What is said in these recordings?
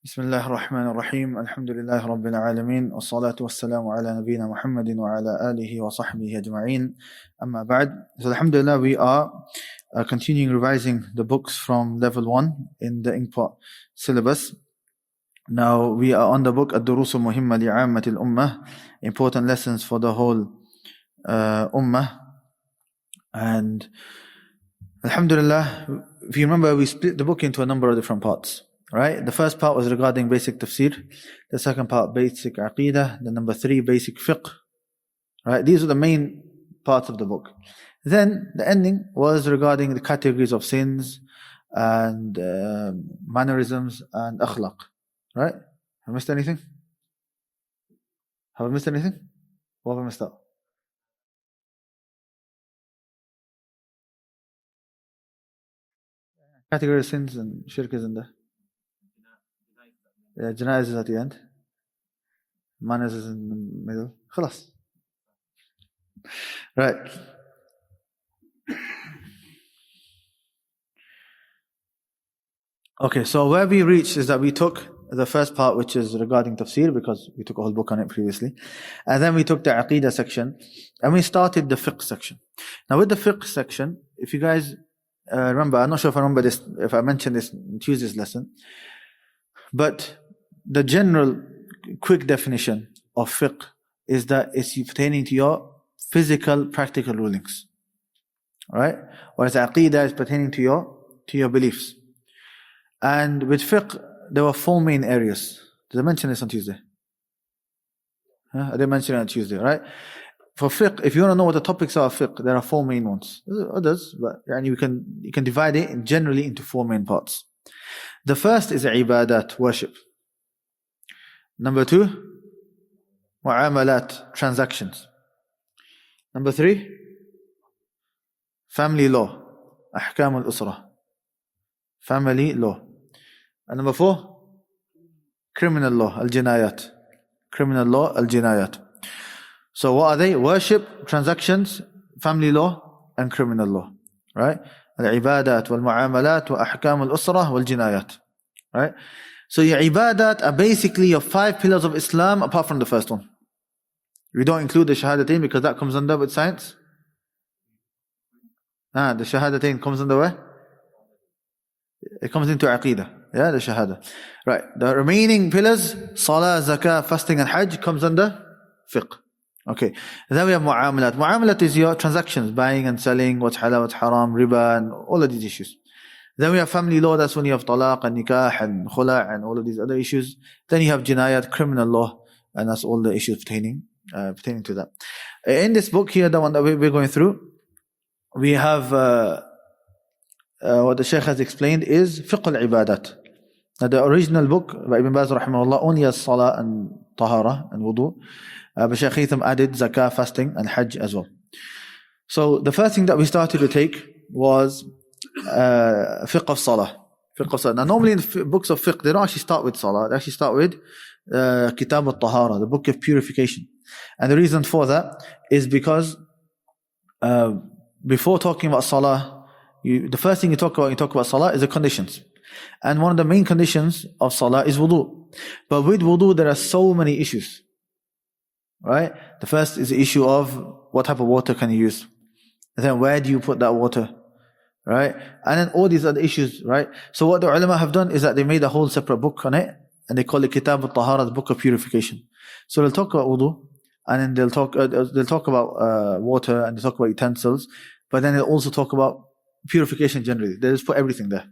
بسم الله الرحمن الرحيم الحمد لله رب العالمين والصلاة والسلام على نبينا محمد وعلى آله وصحبه أجمعين أما بعد. So alhamdulillah, we are continuing revising the books from level 1 in the INKPOT syllabus. Now we are on the book Ad-Durus Al-Muhimmah li'ammat al-Ummah, important lessons for the whole Ummah. And alhamdulillah, if you remember, we split the book into a number of different parts. Right? The first part was regarding basic tafsir. The second part, basic aqidah. The number 3, basic fiqh. Right? These are the main parts of the book. Then the ending was regarding the categories of sins and mannerisms and akhlaq. Right? Have I missed anything? Have I missed anything? What have I missed out? Category of sins and shirk is in there. Janaiz is at the end. Manners is in the middle. Khalas. Right. Okay, so where we reached is that we took the first part, which is regarding tafsir, because we took a whole book on it previously. And then we took the aqidah section. And we started the fiqh section. Now with the fiqh section, if you guys remember, I'm not sure if I remember this, if I mentioned this in Tuesday's lesson, but the general quick definition of fiqh is that it's pertaining to your physical, practical rulings. Right? Whereas aqidah is pertaining to your beliefs. And with fiqh, there were 4 main areas. Did I mention this on Tuesday? I didn't mention it on Tuesday, right? For fiqh, if you want to know what the topics are of fiqh, there are 4 main ones. There are others, but you can divide it generally into 4 main parts. The first is ibadat, worship. Number 2, mu'amalat, transactions. Number 3, family law, ahkam al-usrah, family law. And number 4, criminal law, al-jinayat, criminal law, al-jinayat. So what are they? Worship, transactions, family law, and criminal law. Right? Al-ibadat wal-mu'amalat wa ahkam al-usrah wal-jinayat. Right? So your ibadat are basically your 5 pillars of Islam apart from the first one. We don't include the shahadatain because that comes under with science. The shahadatain comes under where? It comes into aqidah. Yeah, the shahada. Right. The remaining pillars, salah, zakah, fasting and hajj, comes under fiqh. Okay. And then we have mu'amalat. Mu'amalat is your transactions, buying and selling, what's halal, what's haram, riba, and all of these issues. Then we have family law, that's when you have talaq and nikah and khula' and all of these other issues. Then you have jinayat, criminal law, and that's all the issues pertaining to that. In this book here, the one that we're going through, we have what the Shaykh has explained is fiqh al-ibadat. Now the original book by Ibn Baz rahimahullah only has salah and tahara and wudu. But Shaykh Haytham added zakah, fasting and hajj as well. So the first thing that we started to take was fiqh of salah. Fiqh of salah. Now normally in the books of fiqh, they don't actually start with salah. They actually start with kitab al-tahara, the book of purification. And the reason for that is because before talking about salah, the first thing you talk about salah is the conditions. And one of the main conditions of salah is wudu. But with wudu, there are so many issues. Right? The first is the issue of what type of water can you use. And then where do you put that water? Right? And then all these other issues, right? So what the ulama have done is that they made a whole separate book on it, and they call it Kitab al-Tahara, the book of purification. So they'll talk about wudu, and then they'll talk about water, and they'll talk about utensils, but then they'll also talk about purification generally. They just put everything there.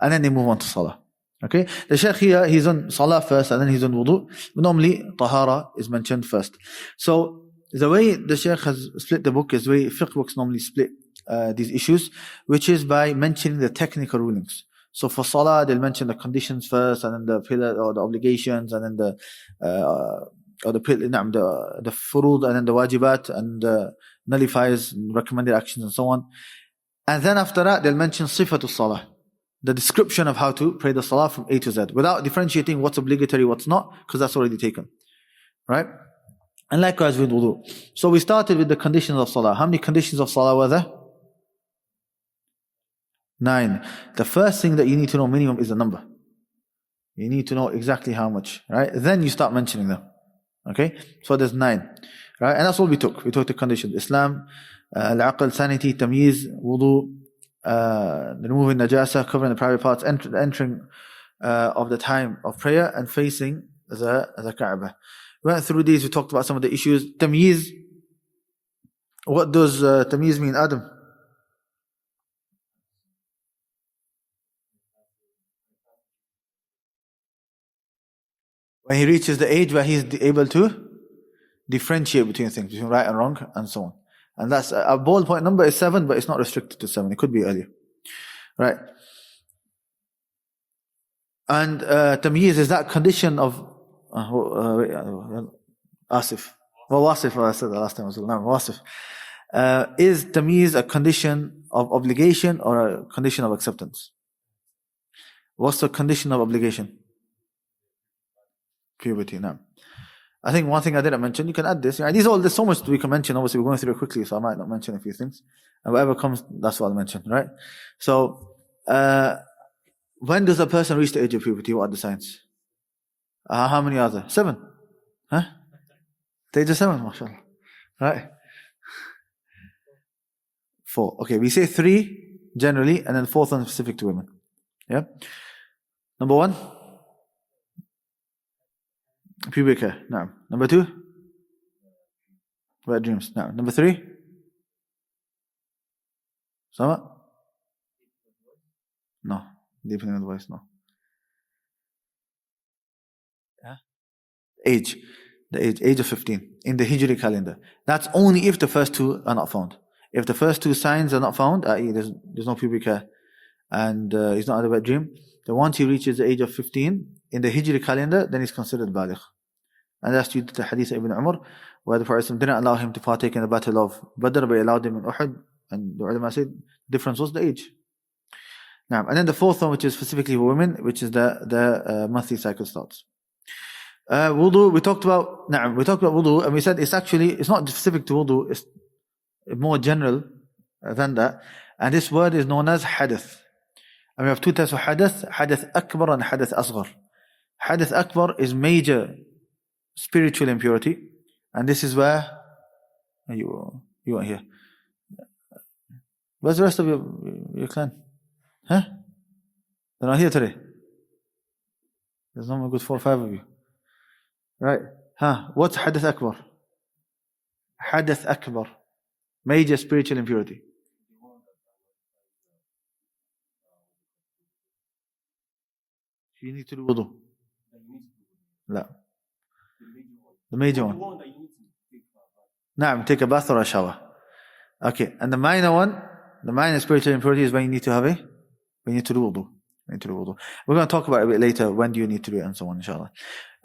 And then they move on to salah. Okay? The Shaykh here, he's on salah first, and then he's on wudu. But normally, tahara is mentioned first. So the way the Shaykh has split the book is the way fiqh books normally split these issues, which is by mentioning the technical rulings. So for salah, they'll mention the conditions first, and then the pillar or the obligations, and then the furud, and then the wajibat, and the nullifiers, and recommended actions, and so on. And then after that, they'll mention sifatul salah, the description of how to pray the salah from A to Z, without differentiating what's obligatory, what's not, because that's already taken. Right? And likewise with wudu. So we started with the conditions of salah. How many conditions of salah were there? 9. The first thing that you need to know minimum is the number. You need to know exactly how much, right? Then you start mentioning them. Okay? So there's 9. Right? And that's all we took. We took the conditions. Islam, al-aql, sanity, tamyiz, wudu, removing najasa, covering the private parts, entering of the time of prayer, and facing the Kaaba. We went through these, we talked about some of the issues. Tamyiz, what does tamyiz mean, Adam? When he reaches the age where he's able to differentiate between things, between right and wrong, and so on. And that's a ballpoint number is 7, but it's not restricted to 7. It could be earlier. Right? And tamyiz is that condition of Asif. Well, wasif, I said that last time as well. No, wasif. Is tamyiz a condition of obligation or a condition of acceptance? What's the condition of obligation? Puberty. No. I think one thing I didn't mention, you can add this. There's so much we can mention. Obviously, we're going through it quickly, so I might not mention a few things. And whatever comes, that's what I'll mention, right? So, when does a person reach the age of puberty? What are the signs? How many are there? 7. Huh? The age of 7, mashallah. Right? 4. Okay, we say 3 generally, and then 4th one specific to women. Yeah? Number 1? Pubic hair. No. Number 2? Wet dreams. No. Number 3? Sama? No. Deepening of the voice. No. Yeah. The age of 15 in the Hijri calendar. That's only if the first 2 are not found. If the first 2 signs are not found, i.e. there's no pubic hair and he's not had a wet dream, then once he reaches the age of 15 in the Hijri calendar, then he's considered baligh. And that's due to the hadith of Ibn Umar, where the Prophet didn't allow him to partake in the battle of Badr, but allowed him in Uhud. And the ulama said the difference was the age. Now, and then the 4th one, which is specifically for women, which is the monthly cycle starts. Wudu, we talked about wudu, and we said it's not specific to wudu, it's more general than that. And this word is known as hadith. And we have 2 types of hadith akbar and hadith asghar. Hadith akbar is major spiritual impurity, and this is where you weren't here. Where's the rest of your clan? Huh? They're not here today. There's not a good 4 or 5 of you. Right? What's hadith akbar? Hadith akbar, major spiritual impurity. You need to do wudu. No. The major one. Naam, take a bath or a shower. Okay, and the minor spiritual impurity is when you need to do wudu. We're going to talk about it a bit later. When do you need to do it and so on, inshallah.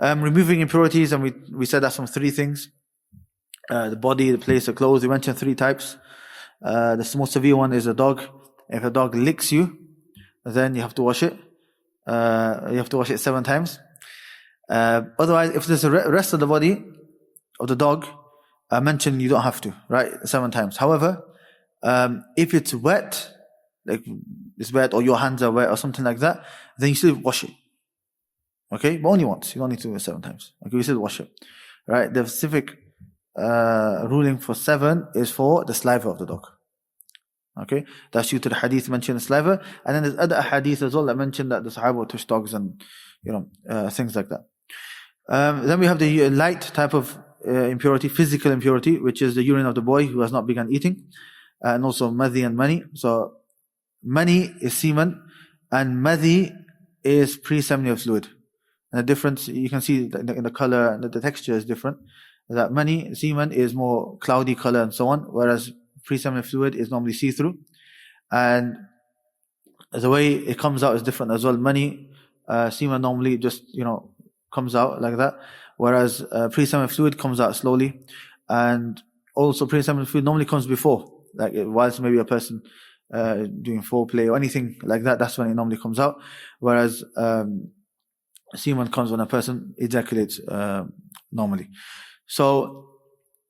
Removing impurities, and we said that's from 3 things. The body, the place, the clothes. We mentioned 3 types. The most severe one is a dog. If a dog licks you, then you have to wash it. You have to wash it 7 times. Otherwise, if there's the rest of the body of the dog, I mentioned you don't have to, right? 7 times. However, if it's wet, like it's wet or your hands are wet or something like that, then you still wash it. Okay? But only once. You don't need to do it 7 times. Okay, you still wash it. Right? The specific ruling for 7 is for the saliva of the dog. Okay? That's due to the hadith mentioned the saliva. And then there's other hadith as well that mentioned that the Sahaba would touch dogs and things like that. Then we have the light type of impurity, physical impurity, which is the urine of the boy who has not begun eating, and also madhi and mani. So mani is semen, and madhi is pre-seminal fluid. And the difference, you can see in the color and the texture is different. That mani, semen, is more cloudy color and so on, whereas pre-seminal fluid is normally see-through. And the way it comes out is different as well. Mani, semen normally just, comes out like that, whereas pre-seminal fluid comes out slowly. And also pre-seminal fluid normally comes before, like whilst maybe a person doing foreplay or anything like that, that's when it normally comes out. Whereas semen comes when a person ejaculates normally. So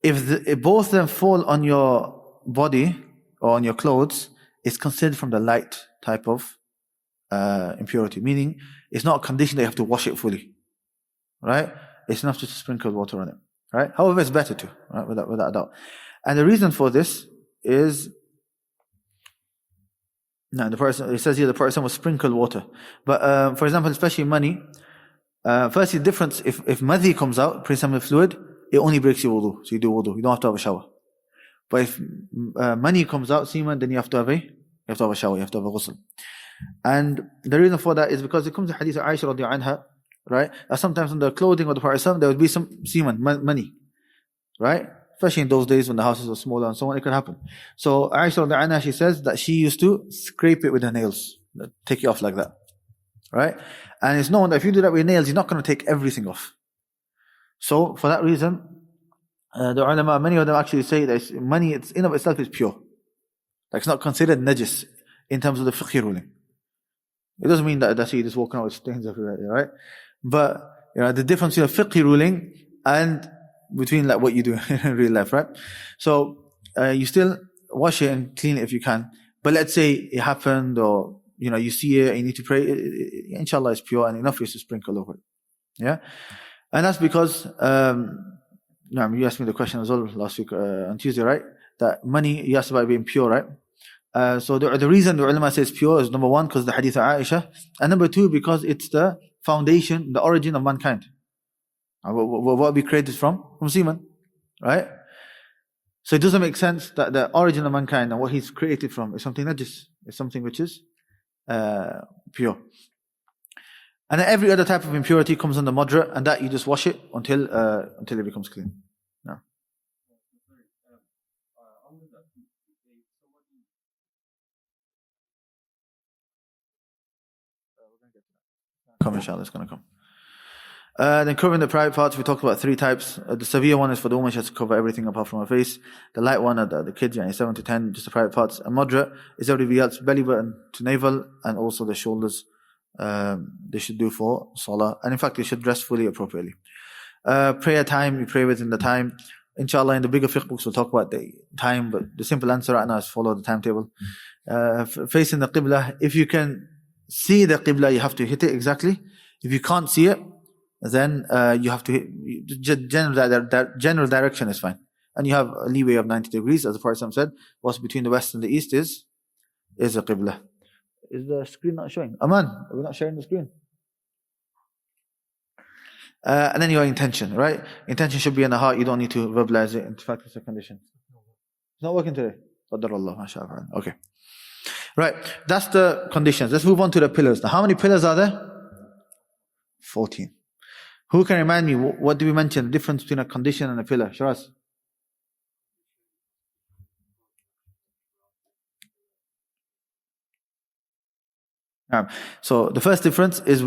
if both of them fall on your body or on your clothes, it's considered from the light type of impurity. Meaning, it's not a condition that you have to wash it fully. Right? It's enough just to sprinkle water on it. Right? However, it's better to, right? Without a doubt. And the reason for this is, no, it says here the person will sprinkle water. But for example, especially money, firstly, the difference, if madhi comes out, pre-seminal fluid, it only breaks your wudu. So you do wudu. You don't have to have a shower. But if money comes out, semen, then you have to have a shower, you have to have a ghusl. And the reason for that is because it comes in hadith of Aisha radiallahu anha, right? Sometimes on the clothing of the Prophet there would be some semen, money, right? Especially in those days when the houses were smaller and so on, it could happen. So Aisha radiallahu anha, she says that she used to scrape it with her nails, take it off like that, right? And it's known that if you do that with nails, you're not going to take everything off. So for that reason, the ulama, many of them actually say that money, it's in of itself is pure. Like it's not considered najis in terms of the fiqh ruling. It doesn't mean that you just walking out with stains everywhere, right? But the difference in the fiqh ruling and between like what you do in real life, right? So you still wash it and clean it if you can. But let's say it happened, or you see it and you need to pray. Inshallah, it's pure and enough is to sprinkle over it. Yeah, and that's because you asked me the question as well last week on Tuesday, right? That money, you asked about being pure, right? So the reason the ulama says pure is number one, because the hadith of Aisha, and number two, because it's the foundation, the origin of mankind. What we created from semen, right? So it doesn't make sense that the origin of mankind and what he's created from is something najis. It's something which is pure. And then every other type of impurity comes under moderate, and that you just wash it until it becomes clean. No. Come, inshallah, it's going to come. Then covering the private parts, we talked about three types. The severe one is for the woman, she has to cover everything apart from her face. The light one are the kids, 7 to 10, just the private parts. And moderate is everybody else, belly button to navel, and also the shoulders. They should do for salah. And in fact, they should dress fully appropriately. Prayer time, you pray within the time. Inshallah, in the bigger fiqh books, we'll talk about the time, but the simple answer right now is follow the timetable. Facing the qibla, if you can see the qibla, you have to hit it exactly. If you can't see it, then you have to hit, general direction is fine. And you have a leeway of 90 degrees, as the Prophet said, what's between the west and the east is a qibla. Is the screen not showing? Aman, are we not sharing the screen? And then your intention, right? Intention should be in the heart. You don't need to verbalize it. In fact, it's a condition. It's not working today. Qadarullah, mashallah. Okay. Right. That's the conditions. Let's move on to the pillars. Now, how many pillars are there? 14. Who can remind me, what did we mention? The difference between a condition and a pillar? Shiraz. So the first difference is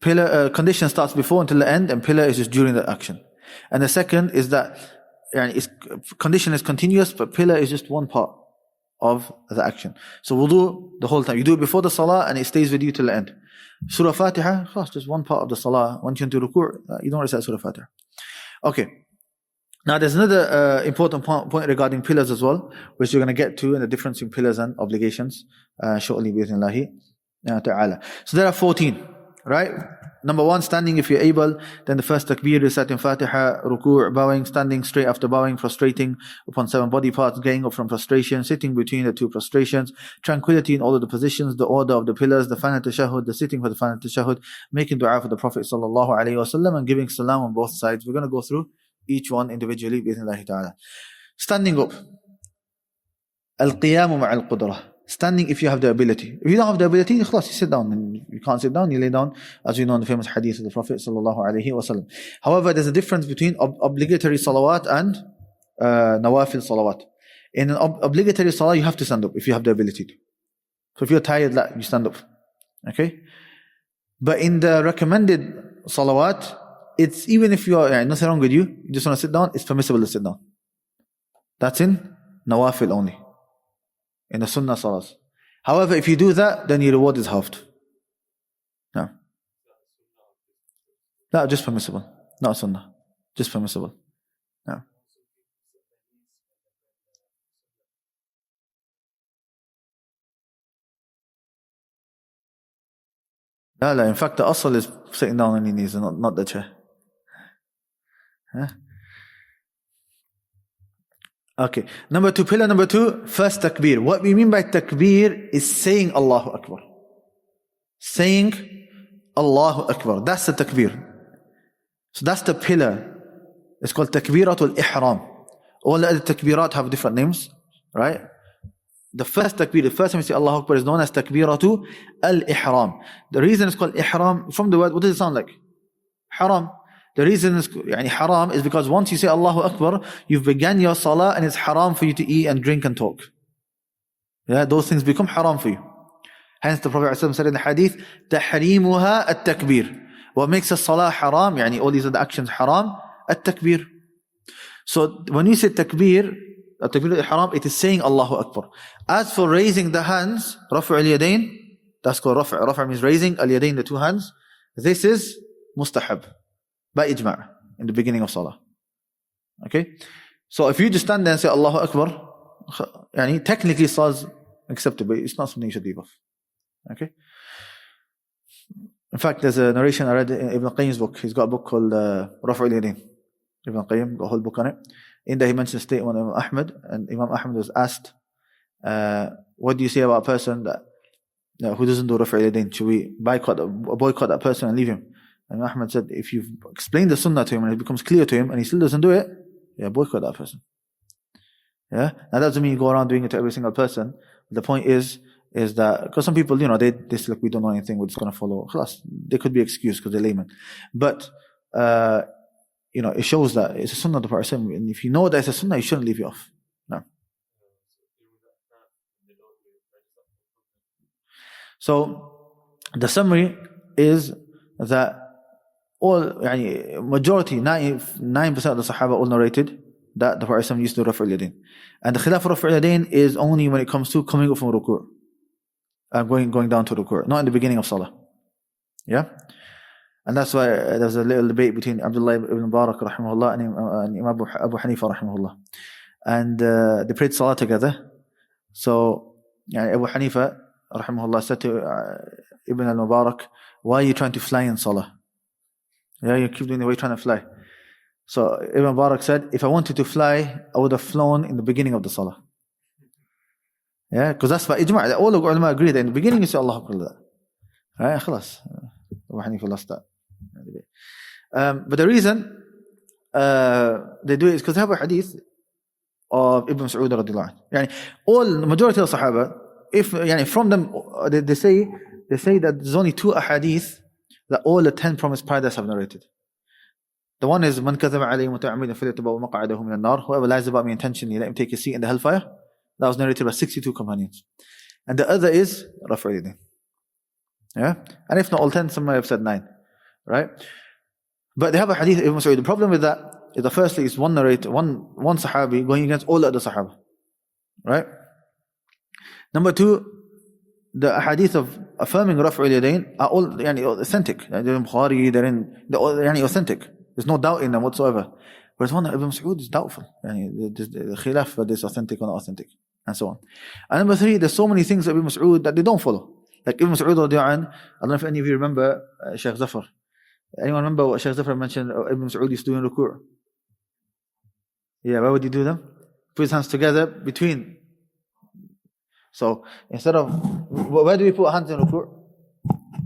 pillar condition starts before until the end, and pillar is just during the action. And the second is that condition is continuous, but pillar is just one part of the action. So wudu the whole time. You do it before the salah and it stays with you till the end. Surah Fatiha, just one part of the salah. Once you into ruku', you don't recite Surah Fatiha. Okay. Now there's another important point regarding pillars as well, which we're going to get to, in the difference in pillars and obligations shortly, bi'idhnillahi ta'ala. So there are 14, right? Number one, standing if you're able. Then the first takbir, reciting Fatiha, ruku', bowing, standing straight after bowing, prostrating upon 7 body parts, getting up from prostration, sitting between the 2 prostrations, tranquility in all of the positions, the order of the pillars, the final tashahhud, the sitting for the final tashahhud, making dua for the Prophet sallallahu alaihi wasallam, and giving salam on both sides. We're going to go through each one individually, bi'idhnillahi ta'ala. Standing up. Al-qiyamu ma'al qudrah. Standing if you have the ability. If you don't have the ability, you sit down. And you can't sit down, you lay down, as we know in the famous hadith of the Prophet sallallahu alaihi wasallam. However, there's a difference between obligatory salawat and nawafil salawat. In an obligatory salah, you have to stand up if you have the ability to. So if you're tired, you stand up. Okay? But in the recommended salawat, it's even if you are nothing wrong with you just want to sit down, it's permissible to sit down. That's in nawafil only. In the sunnah salahs. However, if you do that, then your reward is halved. No. No, just permissible. Not sunnah. Just permissible. No. No, in fact, the asl is sitting down on your knees, not the chair. Huh? Okay. Pillar number 2, first takbir. What we mean by takbir is saying Allahu Akbar. Saying Allahu Akbar. That's the takbir. So that's the pillar. It's called takbiratul ihram. All the other takbirat have different names, right? The first takbir, the first time you say Allahu Akbar is known as takbiratu al-ihram. The reason it's called ihram, from the word, what does it sound like? Haram. The reason it's haram is because once you say Allahu Akbar, you've begun your salah and it's haram for you to eat and drink and talk. Yeah, those things become haram for you. Hence the Prophet ﷺ said in the hadith, تَحْرِيمُهَا التَّكْبِير. What makes a salah haram, all these other actions haram, at-takbir. So when you say takbir, takbir al-ihram, it is saying Allahu Akbar. As for raising the hands, rafu' al-yadayn, that's called rafu'. Rafu' means raising al-yadayn, the two hands. This is mustahab, by ijma' in the beginning of salah. Okay? So if you just stand there and say Allahu Akbar, technically salah is acceptable, but it's not something you should leave off. Okay? In fact, there's a narration I read in Ibn Qayyim's book. He's got a book called Rafu' al-Yadayn. Ibn Qayyim got a whole book on it. In there he mentions a statement of Imam Ahmad, and Imam Ahmad was asked, what do you say about a person that who doesn't do Rafu' al-Yadayn? Should we boycott that person and leave him? And Imam Ahmad said, if you've explained the sunnah to him and it becomes clear to him and he still doesn't do it, boycott that person. Yeah? Now that doesn't mean you go around doing it to every single person. The point is that, because some people, they say, look, we don't know anything, we're just going to follow. They could be excused because they're laymen. But, it shows that it's a sunnah of the Prophet. And if you know that it's a sunnah, you shouldn't leave it off. No. So, the summary is that majority, 99% of the Sahaba all narrated that the Prophet used to do Rafu' al-Yadayn. And the khilaf of Rafu' al-Yadayn is only when it comes to coming up from ruku'. Going down to ruku', not in the beginning of salah. Yeah? And that's why there's a little debate between Abdullah ibn Mubarak rahimahullah and Imam Abu Hanifa rahimahullah. And they prayed salah together. So Abu Hanifa rahimahullah said to Ibn al-Mubarak, why are you trying to fly in salah? Yeah, you keep doing the way you're trying to fly. So Ibn Mubarak said, if I wanted to fly, I would have flown in the beginning of the salah. Yeah, because that's by ijma'. All the ulama agree that in the beginning you say Allahu Akbar. Right, khalas. Abu Hanifa lost that. But the reason they do it is because they have a hadith of Ibn Mas'ud radiyallahu anhu. The majority of the Sahaba, from them, they say that there's only 2 ahadith that all the 10 promised paradise have narrated. The one is, Man kadhaba alayhi muta'ammidan falyatabawa maq'adahu min an-nar. Whoever lies about me intentionally, let him take a seat in the hellfire. That was narrated by 62 companions. And the other is Rafu' al-Yadayn. Yeah? And if not all 10, some might have said 9. Right? But they have a hadith of Ibn Mas'ud. The problem with that is that firstly is one narrator, one Sahabi going against all the other Sahaba. Right? Number 2, the hadith of affirming Rafu' al-Yadayn are all authentic. They're in Bukhari, they're all authentic. There's no doubt in them whatsoever. Whereas one of Ibn Mas'ud is doubtful. The khilaf whether it's authentic or not authentic. And so on. And number 3, there's so many things of Ibn Mas'ud that they don't follow. Like Ibn Mas'ud radiyallahu anhu, I don't know if any of you remember Shaykh Zafar. Anyone remember what Shaykh Zafar mentioned Ibn Mas'ud used to do in ruku'? Yeah, where would he do them? Put his hands together between. So instead of, where do we put our hands in ruku'?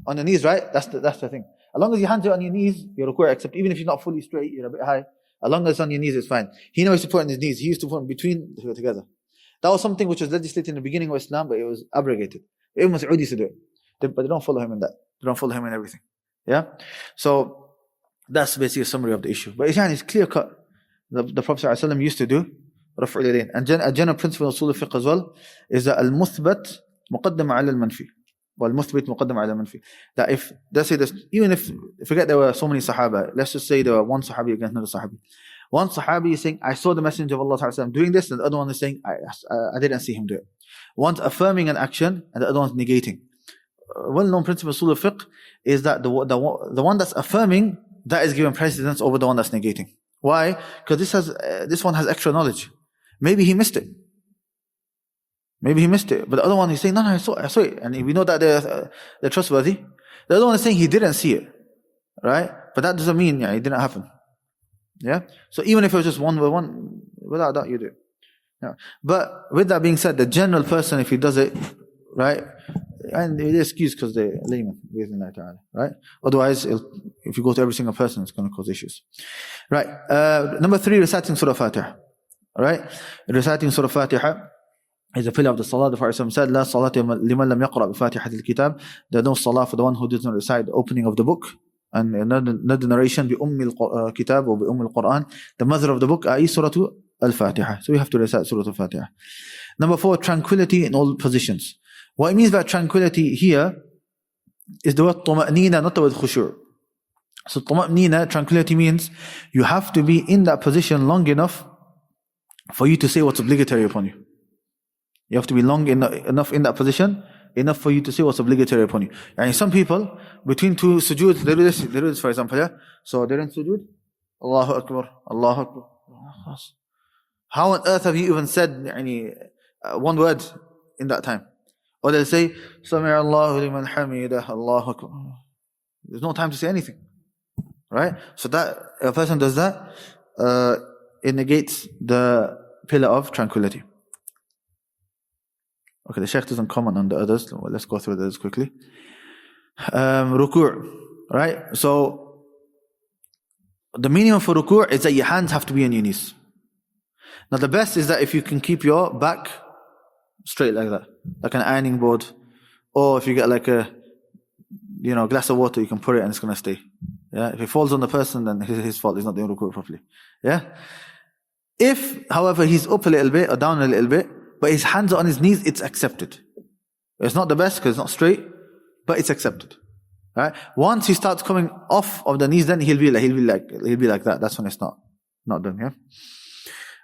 On the knees, right? That's the thing. As long as your hands are on your knees, you're ruku', except even if you're not fully straight, you're a bit high. As long as it's on your knees, it's fine. He knows to put it on his knees. He used to put them between together. That was something which was legislated in the beginning of Islam, but it was abrogated. Ibn Mas'ud used to do it. But they don't follow him in that. They don't follow him in everything. Yeah? So, that's basically a summary of the issue. But it's clear cut. The Prophet ﷺ used to do Rafu' al-Yadayn. And a general principle of Usul al-Fiqh as well is that al-muthbat muqaddam ala al-manfi. Wal-muthbit muqaddam ala al-manfi. That if, let's say this, even if, forget there were so many Sahaba, let's just say there were one Sahabi against another Sahabi. One Sahabi is saying, I saw the Messenger of Allah ﷺ doing this, and the other one is saying, I didn't see him do it. One's affirming an action, and the other one's negating. Well-known principle of Usul al-Fiqh is that the one that's affirming, that is given precedence over the one that's negating. Why? Because this one has extra knowledge. Maybe he missed it. But the other one is saying, no, I saw it. And we know that they're trustworthy. The other one is saying he didn't see it, right? But that doesn't mean it didn't happen. Yeah? So even if it was just one by one, without that you do it. Yeah. But with that being said, the general person, if he does it, right, and it is excused because they're layman, right? Otherwise, if you go to every single person, it's going to cause issues. Right. Number 3, reciting Surah Fatiha. Right? Reciting Surah Fatiha is a pillar of the Salah. The Prophet said, "La salata liman lam yaqra bi Fatihat al-Kitab." There's no Salah for the one who does not recite the opening of the book. And another narration, bi al-Kitab or bi al-Quran. The mother of the book, i.e. Surah Al-Fatiha. So we have to recite Surah Al-Fatiha. Number 4, tranquility in all positions. What it means by tranquility here is the word طمأنينة, not the word khushu'. So طمأنينة, tranquility, means you have to be in that position long enough for you to say what's obligatory upon you. You have to be long enough in that position, enough for you to say what's obligatory upon you. And some people, between two sujood, they do this, for example, yeah? So they're in sujood, Allahu Akbar, Allahu Akbar. How on earth have you even said one word in that time? Or they'll say, Sami'a Allahu liman hamidah, Allahu Akbar. There's no time to say anything. Right? So that, if a person does that, it negates the pillar of tranquility. Okay, the Shaykh doesn't comment on the others. Well, let's go through those quickly. Ruku', right? So, the minimum for ruku' is that your hands have to be on your knees. Now the best is that if you can keep your back straight like that, like an ironing board, or if you get like a glass of water, you can put it and it's going to stay. Yeah. If it falls on the person, then it's his fault. He's not doing ruku' properly. Yeah. If, however, he's up a little bit or down a little bit, but his hands are on his knees, it's accepted. It's not the best because it's not straight, but it's accepted. Right? Once he starts coming off of the knees, then he'll be like that. That's when it's not done.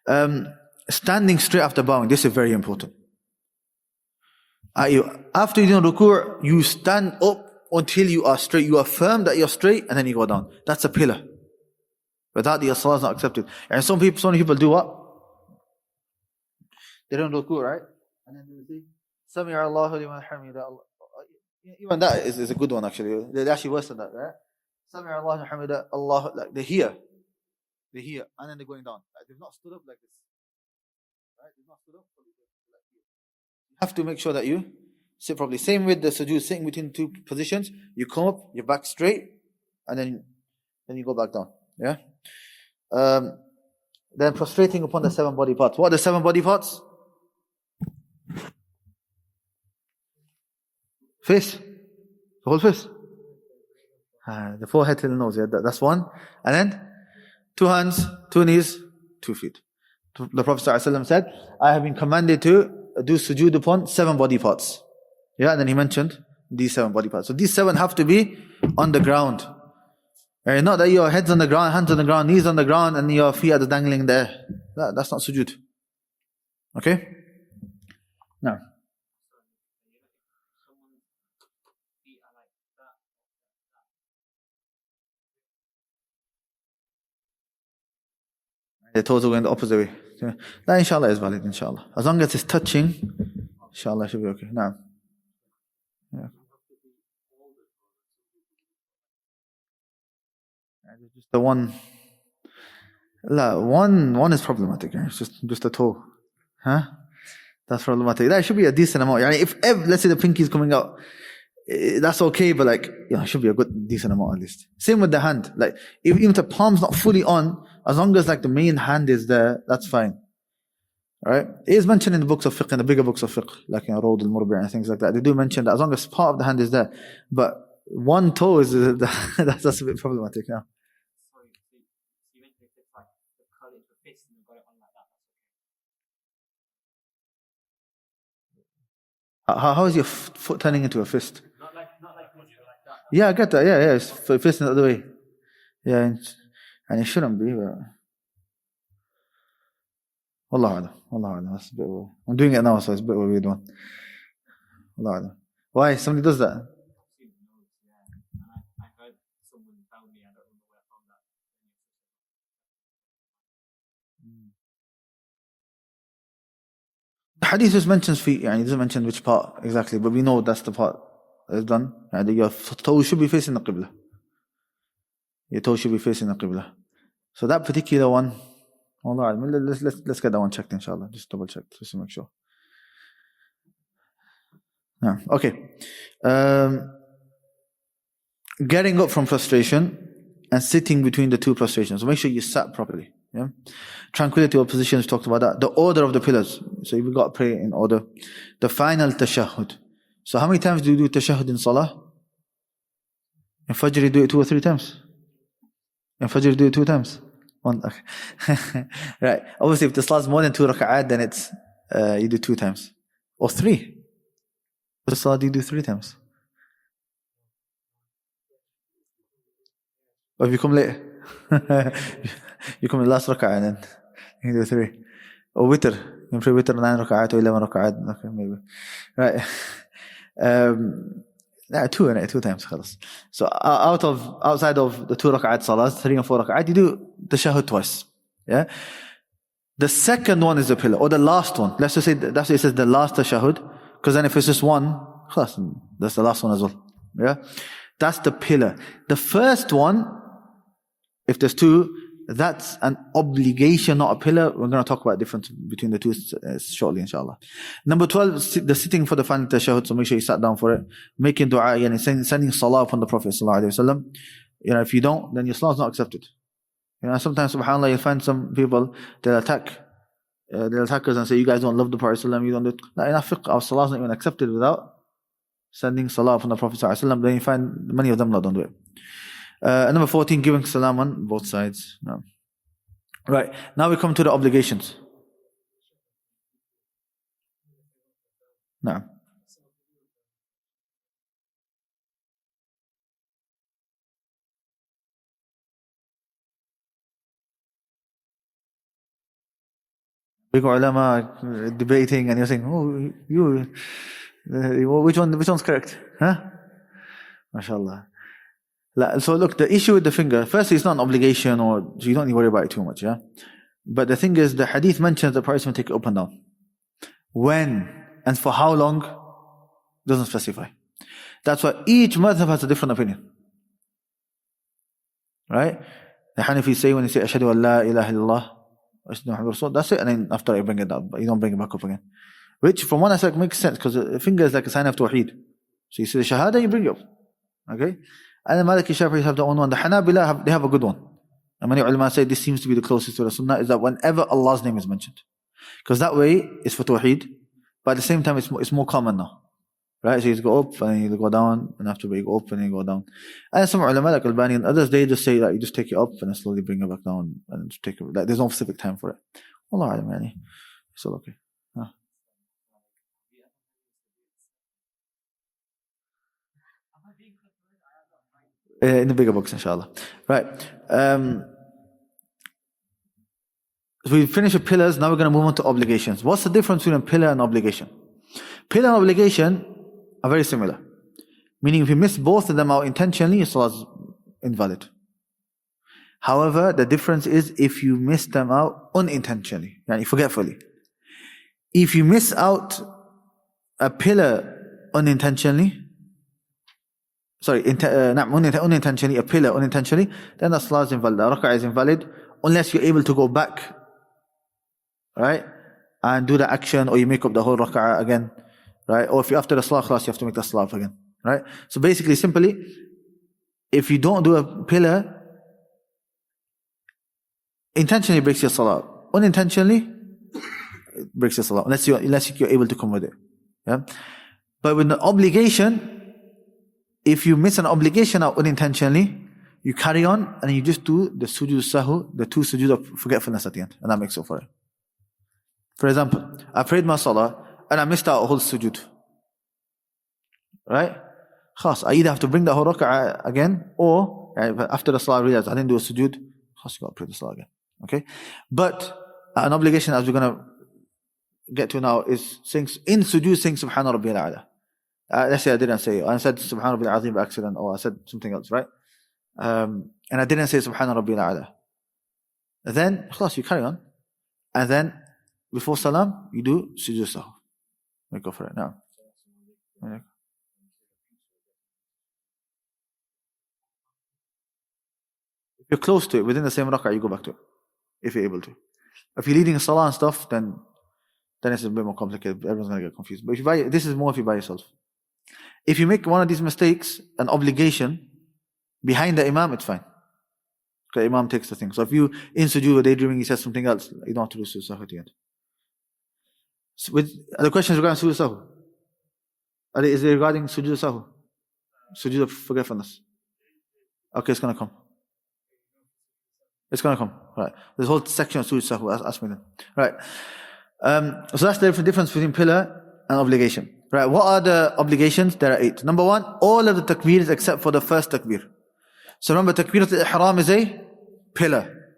Yeah. Standing straight after bowing, this is very important. After you do ruku', you stand up until you are straight. You affirm that you're straight, and then you go down. That's a pillar. Without the salah is not accepted. And so many people do what? They don't ruku', right? And then they say, Sami'a Allahu liman hamidah. Even that is a good one actually. They're actually worse than that, right? Sami'a Allahu liman hamidah, Allah, like they hear, and then they're going down. Like, they've not stood up like this. Right? They've not stood up like this. You have to make sure that you sit properly. Same with the sujood, sitting between two positions. You come up, your back straight, and then you go back down. Yeah. Then prostrating upon the 7 body parts. What are the 7 body parts? Face. The whole face. The forehead till the nose. Yeah, that's one. And then 2 hands, 2 knees, 2 feet. The Prophet ﷺ said, I have been commanded to do sujood upon 7 body parts. Yeah, and then he mentioned these 7 body parts. So these 7 have to be on the ground. Not that your head's on the ground, hands on the ground, knees on the ground, and your feet are dangling there. That's not sujood. Okay? Now. The toes are going the opposite way. That inshallah is valid, inshallah. As long as it's touching, inshallah it should be okay. Now. Yeah. Just the one. One is problematic. It's just a toe. Huh? That's problematic. That should be a decent amount. If let's say the pinky is coming out, that's okay, but it should be a good decent amount at least. Same with the hand. Even if the palm's not fully on, as long as the main hand is there, that's fine. Alright? It is mentioned in the books of fiqh, in the bigger books of fiqh, like in Road al-Murbi' and things like that. They do mention that as long as part of the hand is there. But one toe is, that's a bit problematic now. Sorry, you mentioned if it's the curl into a fist and you've got it on like that. How is your foot turning into a fist? Not like that. Yeah, I get that. Yeah. It's facing the other way. Yeah, and it shouldn't be. But Wallahu a'lam. That's a bit. I'm doing it now, so it's a bit of a weird one. Wallahu a'lam. Why? Somebody does that? I heard someone tell me, I don't know where from that. The hadith just mentions feet. It doesn't mention which part exactly, but we know that's the part is done, and your toes should be facing the Qibla. Your toes should be facing the Qibla. So that particular one, let's get that one checked, inshallah. Just double check, just to make sure. No. Okay. Getting up from prostration and sitting between the two prostrations. So make sure you sat properly. Yeah. Tranquility or positions, talked about that. The order of the pillars. So you've got to pray in order. The final tashahhud. So how many times do you do tashahhud in salah? In Fajr you do it 2 or 3 times. In Fajr you do it 2 times. One. Okay. Right. Obviously if the salah is more than 2 rak'at, then it's you do 2 times. Or 3. The salah you do 3 times. Or if you come late, you come in the last rak'ah and then you do 3. Or witr, you can pray witr 9 rak'at or 11 rak'at. Okay, maybe. Right. 2 times. So outside of the 2 rak'at salas, 3 and 4 rak'at, you do the tashahhud twice. Yeah. The second one is the pillar, or the last one. Let's just say that's why it says the last tashahhud, because then if it's just one, that's the last one as well. Yeah. That's the pillar. The first one, if there's 2, that's an obligation, not a pillar. We're going to talk about the difference between the two shortly, inshallah. Number 12, the sitting for the final tashahhud. So make sure you sat down for it. Making dua, and sending salah upon the Prophet sallallahu alaihi wasallam. You know, if you don't, then your salah is not accepted. You know, sometimes, subhanAllah, you'll find some people, they'll attack us and say, you guys don't love the Prophet sallallahu alaihi wasallam, you don't do it. In our fiqh, our salah is not even accepted without sending salah upon the Prophet sallallahu alaihi wasallam. Then you find many of them don't do it. Number 14, giving salam on both sides. No. Right, now we come to the obligations. No. Big ulama debating, and you're saying, oh, which one's correct? Huh? MashaAllah. So look, the issue with the finger, firstly, it's not an obligation, so you don't need to worry about it too much, yeah? But the thing is, the hadith mentions the person will take it up and down. When and for how long, doesn't specify. That's why each madhab has a different opinion. Right? The Hanafis say, when they say, Ashhadu an la ilaha illallah, Ashhadu Muhammad Rasul, that's it, and then after you bring it up, you don't bring it back up again. Which, from one aspect, makes sense, because the finger is like a sign of tawheed. So you say the shahada, you bring it up. Okay? And the Maliki Shafi'is have their own one. The Hanabila, they have a good one. And many ulama say this seems to be the closest to the sunnah, is that whenever Allah's name is mentioned. Because that way, it's for tawheed, but at the same time, it's more common now. Right? So you go up, and you go down, and after you go up, and you go down. And some ulama, like Albani and others, they just say that you just take it up, and then slowly bring it back down, and just take it, like, there's no specific time for it. Allah alam, yani. It's all okay. In the bigger books, inshallah. Right. So we finished with pillars, now we're going to move on to obligations. What's the difference between a pillar and obligation? Pillar and obligation are very similar. Meaning if you miss both of them out intentionally, your salah is invalid. However, the difference is if you miss them out unintentionally, yani forgetfully. If you miss out a pillar unintentionally, unintentionally, a pillar unintentionally, then the salah is invalid. The rak'ah is invalid unless you're able to go back, right, and do the action, or you make up the whole rak'ah again, right? Or if you're after the salah class, you have to make the salah up again, right? So basically, simply, if you don't do a pillar, intentionally breaks your salah. Unintentionally, it breaks your salah, unless you're able to come with it. Yeah? But with the obligation, if you miss an obligation out unintentionally, you carry on and you just do the sujood sahu, the 2 sujood of forgetfulness at the end, and that makes up for it. For example, I prayed my salah and I missed out a whole sujood. Right? Khas, I either have to bring the whole rak'ah again, or after the salah I realized I didn't do a sujood, khas, you got to pray the salah again. Okay? But an obligation, as we're going to get to now, is saying in sujood, saying Subhana Rabbiyal A'la. Let's say I didn't say, I said Subhana Rabbiyal Azim by accident, or I said something else, right? And I didn't say Subhana Rabbiyal A'la. Then, khlas, you carry on. And then, before salam, you do sujood sahu. Make up for it now. you're close to it, within the same rak'ah, you go back to it, if you're able to. If you're leading a salah and stuff, then it's a bit more complicated. Everyone's going to get confused. But this is more if you by yourself. If you make one of these mistakes, an obligation, behind the imam, it's fine. Okay, imam takes the thing. So if you, in sujood or daydreaming, he says something else, you don't have to do sujood sahwi at the end. So with the questions regarding sujood sahwi, is it regarding sujood sahwi? Sujood of forgetfulness? Okay, it's going to come. It's going to come. Right. There's a whole section of sujood sahwi. Ask me then. Right. So that's the difference between pillar and obligation. Right. What are the obligations? There are 8. Number 1, all of the takbirs except for the first takbir. So remember, takbirat al-ihram is a pillar.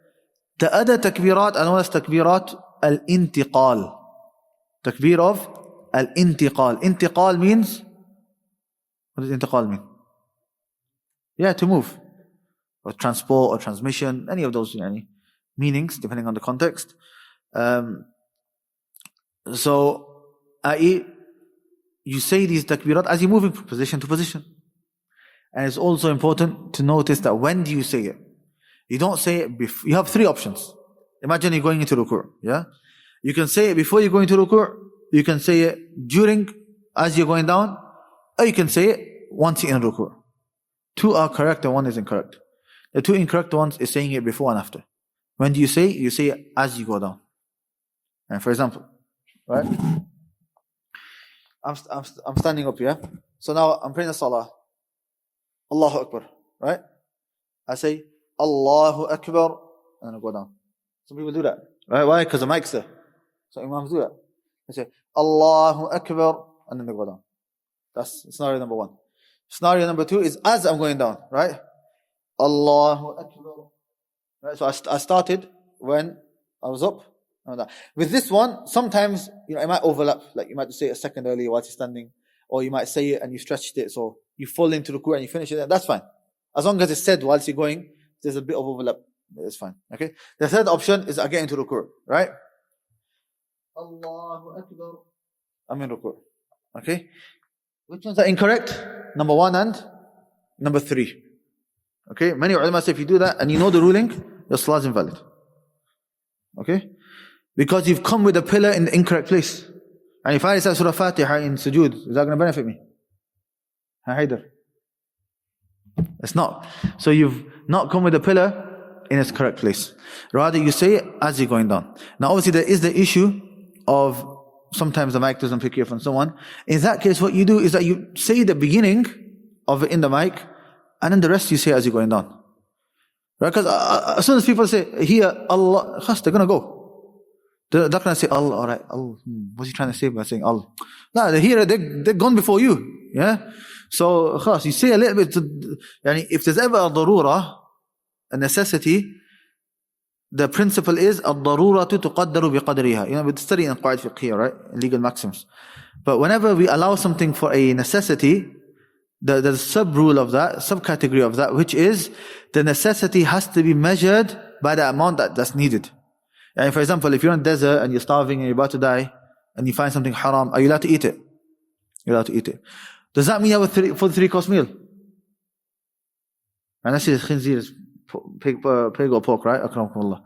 The other takbirat are known as takbirat al-intiqal. Takbir of al-intiqal. Intiqal means, what does intiqal mean? Yeah, to move. Or transport or transmission, any of those meanings, depending on the context. So, i.e., you say these takbirat as you're moving from position to position. And it's also important to notice that when do you say it? You don't say it before. You have 3 options. Imagine you're going into ruku', yeah? You can say it before you're going to ruku', you can say it during, as you're going down, or you can say it once you're in ruku'. 2 are correct and 1 is incorrect. The 2 incorrect ones is saying it before and after. When do you say it? You say it as you go down. And for example, right? I'm standing up here. So now I'm praying the salah. Allahu Akbar, right? I say Allahu Akbar and I go down. Some people do that, right? Why? Because the mic's there. So imams do that. They say Allahu Akbar and then they go down. That's scenario number 1. Scenario number 2 is as I'm going down, right? Allahu Akbar. Right? So I started when I was up. With this one, sometimes it might overlap. Like you might say it a second earlier while you're standing, or you might say it and you stretched it, so you fall into ruku' and you finish it. That's fine, as long as it's said whilst you're going. There's a bit of overlap. It's fine. Okay. The third option is I get into ruku', right? Allahu Akbar. I'm in ruku'. Okay. Which ones are incorrect? Number 1 and number 3. Okay. Many ulama say if you do that and you know the ruling, your salah is invalid. Okay. Because you've come with a pillar in the incorrect place. And if I recite Surah Fatiha in sujood, is that going to benefit me? Haider? It's not. So you've not come with a pillar in its correct place. Rather, you say it as you're going down. Now, obviously, there is the issue of sometimes the mic doesn't pick you up and so on. In that case, what you do is that you say the beginning of it in the mic, and then the rest you say as you're going down. Right? Because as soon as people say, here, Allah, they're going to go. They're not going to say, Allah, alright, Allah, what's he trying to say by saying Allah? No, they're gone before you. Yeah? So, you say a little bit, if there's ever a darura, a necessity, the principle is, الضرورة تقدر بقدرها. We study in Qaid Fiqh here, right? Legal maxims. But whenever we allow something for a necessity, there's a sub-rule of that, subcategory of that, which is, the necessity has to be measured by the amount that's needed. And for example, if you're in a desert and you're starving and you're about to die, and you find something haram, are you allowed to eat it? You're allowed to eat it. Does that mean you have a full 3-course meal? And that's it, khinzir is pig or pork, right? Akramakumullah.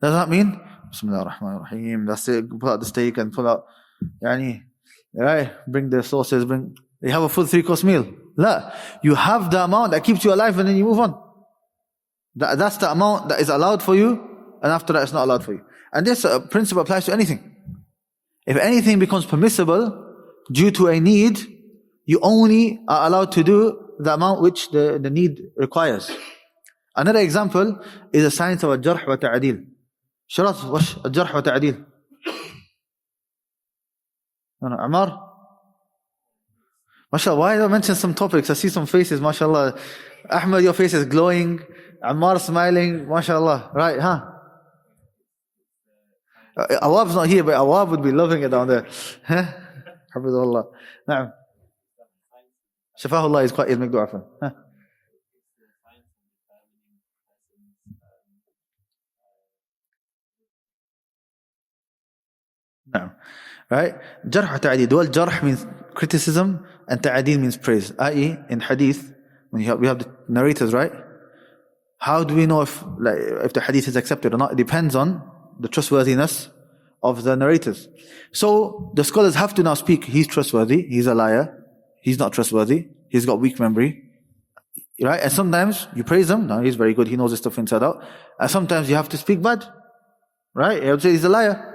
Does that mean? Bismillah ar-Rahman ar-Rahim. That's it. Pull out the steak and pull out, right? Bring the sauces, you have a full 3-course meal. La. You have the amount that keeps you alive and then you move on. That's the amount that is allowed for you, and after that it's not allowed for you. And this principle applies to anything. If anything becomes permissible due to a need, you only are allowed to do the amount which the need requires. Another example is the science of al-jarh wa ta'adil. Sharat, what's al-jarh wa ta'adil? Ammar? MashaAllah, why did I mention some topics? I see some faces, MashaAllah. Ahmed, your face is glowing. Ammar smiling, MashaAllah. Right, huh? Awab's not here, but Awab would be loving it down there. Hafidhullah. Na'am. Shafahullah is quite ilmic du'afan. Na'am. Right? Jarh wa ta'adid. Well, jarh means criticism and ta'adid means praise. I.e., in hadith, when we have the narrators, right? How do we know if the hadith is accepted or not? It depends on the trustworthiness of the narrators. So the scholars have to now speak, he's trustworthy, he's a liar, he's not trustworthy, he's got weak memory. Right? And sometimes you praise him, no, he's very good, he knows his stuff inside out. And sometimes you have to speak bad. Right? You have to say he's a liar.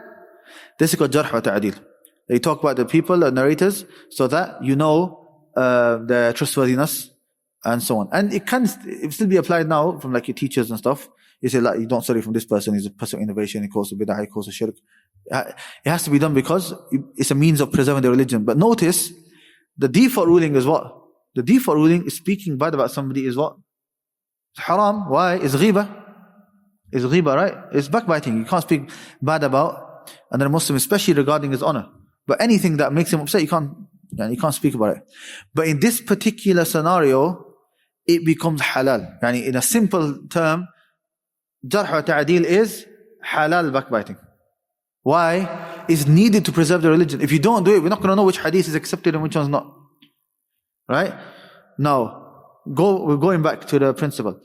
This is called jarh wa ta'adil. They talk about the people, the narrators, so that you know their trustworthiness and so on. And it can still be applied now from like your teachers and stuff. You say, like, you don't study from this person, he's a person of innovation, he calls to bid'ah, he calls to shirk. It has to be done because it's a means of preserving the religion. But notice, the default ruling is what? The default ruling is speaking bad about somebody is what? It's haram. Why? It's ghibah. It's ghibah, right? It's backbiting. You can't speak bad about another Muslim, especially regarding his honor. But anything that makes him upset, you can't speak about it. But in this particular scenario, it becomes halal. In a simple term, jarh wa ta'adil is halal backbiting. Why? It's needed to preserve the religion. If you don't do it, we're not going to know which hadith is accepted and which one's not. Right? Now, we're going back to the principle.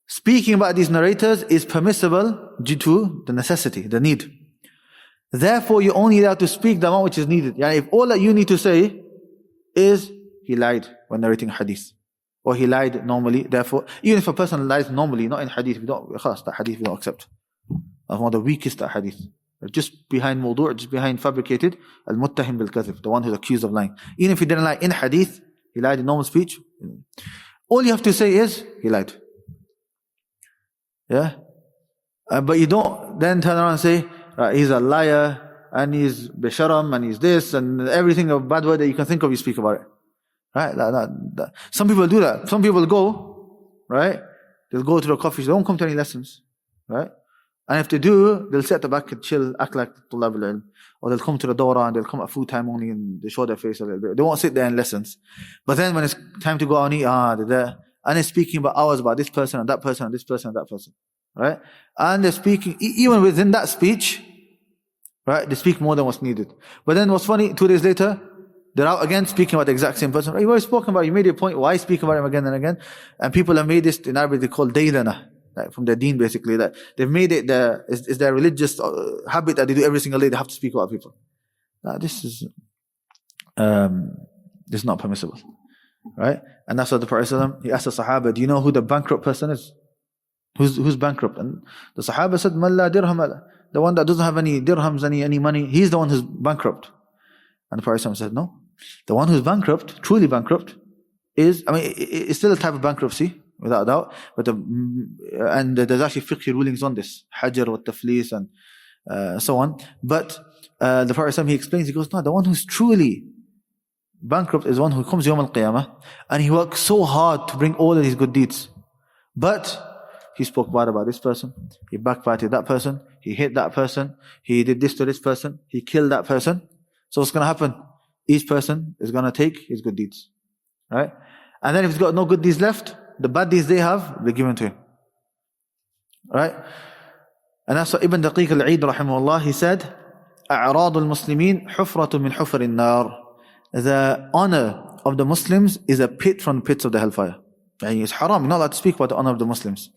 Speaking about these narrators is permissible due to the necessity, the need. Therefore, you only have to speak the amount which is needed. If all that you need to say is, he lied when narrating hadith. Or he lied normally, therefore, even if a person lies normally, not in hadith, that hadith we don't accept. That's one of the weakest hadith. Just behind mawdu', just behind fabricated, al-muttahim bil-kadhib, the one who's accused of lying. Even if he didn't lie in hadith, he lied in normal speech. All you have to say is, he lied. Yeah? But you don't then turn around and say, he's a liar, and he's bisharam, and he's this, and everything of bad word that you can think of, you speak about it. Right? Some people do that. Some people go, right? They'll go to the coffee shop, they won't come to any lessons. Right? And if they do, they'll sit at the back and chill, act like tulab al-ilm. Or they'll come to the dawra and they'll come at food time only and they show their face a little bit. They won't sit there in lessons. But then when it's time to go out and eat, they're there. And they're speaking about hours about this person and that person and this person and that person. Right? And they're speaking, even within that speech, right, they speak more than what's needed. But then what's funny, 2 days later, they're out again speaking about the exact same person. Right, you've already spoken about it, you made your point, why speak about him again and again? And people have made this, in Arabic they call daylana, like from their deen basically, that they've made it is their religious habit that they do every single day, they have to speak about people. This is not permissible. Right? And that's what the Prophet, he asked the Sahaba, do you know who the bankrupt person is? Who's bankrupt? And the Sahaba said, Man la dirham la. The one that doesn't have any dirhams, any money, he's the one who's bankrupt. And the Prophet said, no. The one who's bankrupt, truly bankrupt, is, it's still a type of bankruptcy, without a doubt. But and there's actually fiqh rulings on this, hajar wa taflis and so on. But the Prophet, he explains, he goes, no, the one who's truly bankrupt is one who comes Yawm al-Qiyamah and he works so hard to bring all of his good deeds. But he spoke bad about this person, he backbited that person, he hit that person, he did this to this person, he killed that person. So what's going to happen? Each person is going to take his good deeds. Right? And then if he's got no good deeds left, the bad deeds they have, they're given to him. Right? And that's what Ibn Daqiq al-Eid rahimahullah, he said, أَعْرَاضُ الْمُسْلِمِينَ حُفْرَةٌ مِنْ حُفْرِ النَّارِ. The honor of the Muslims is a pit from the pits of the hellfire. It's haram, you're not allowed to speak about the honor of the Muslims.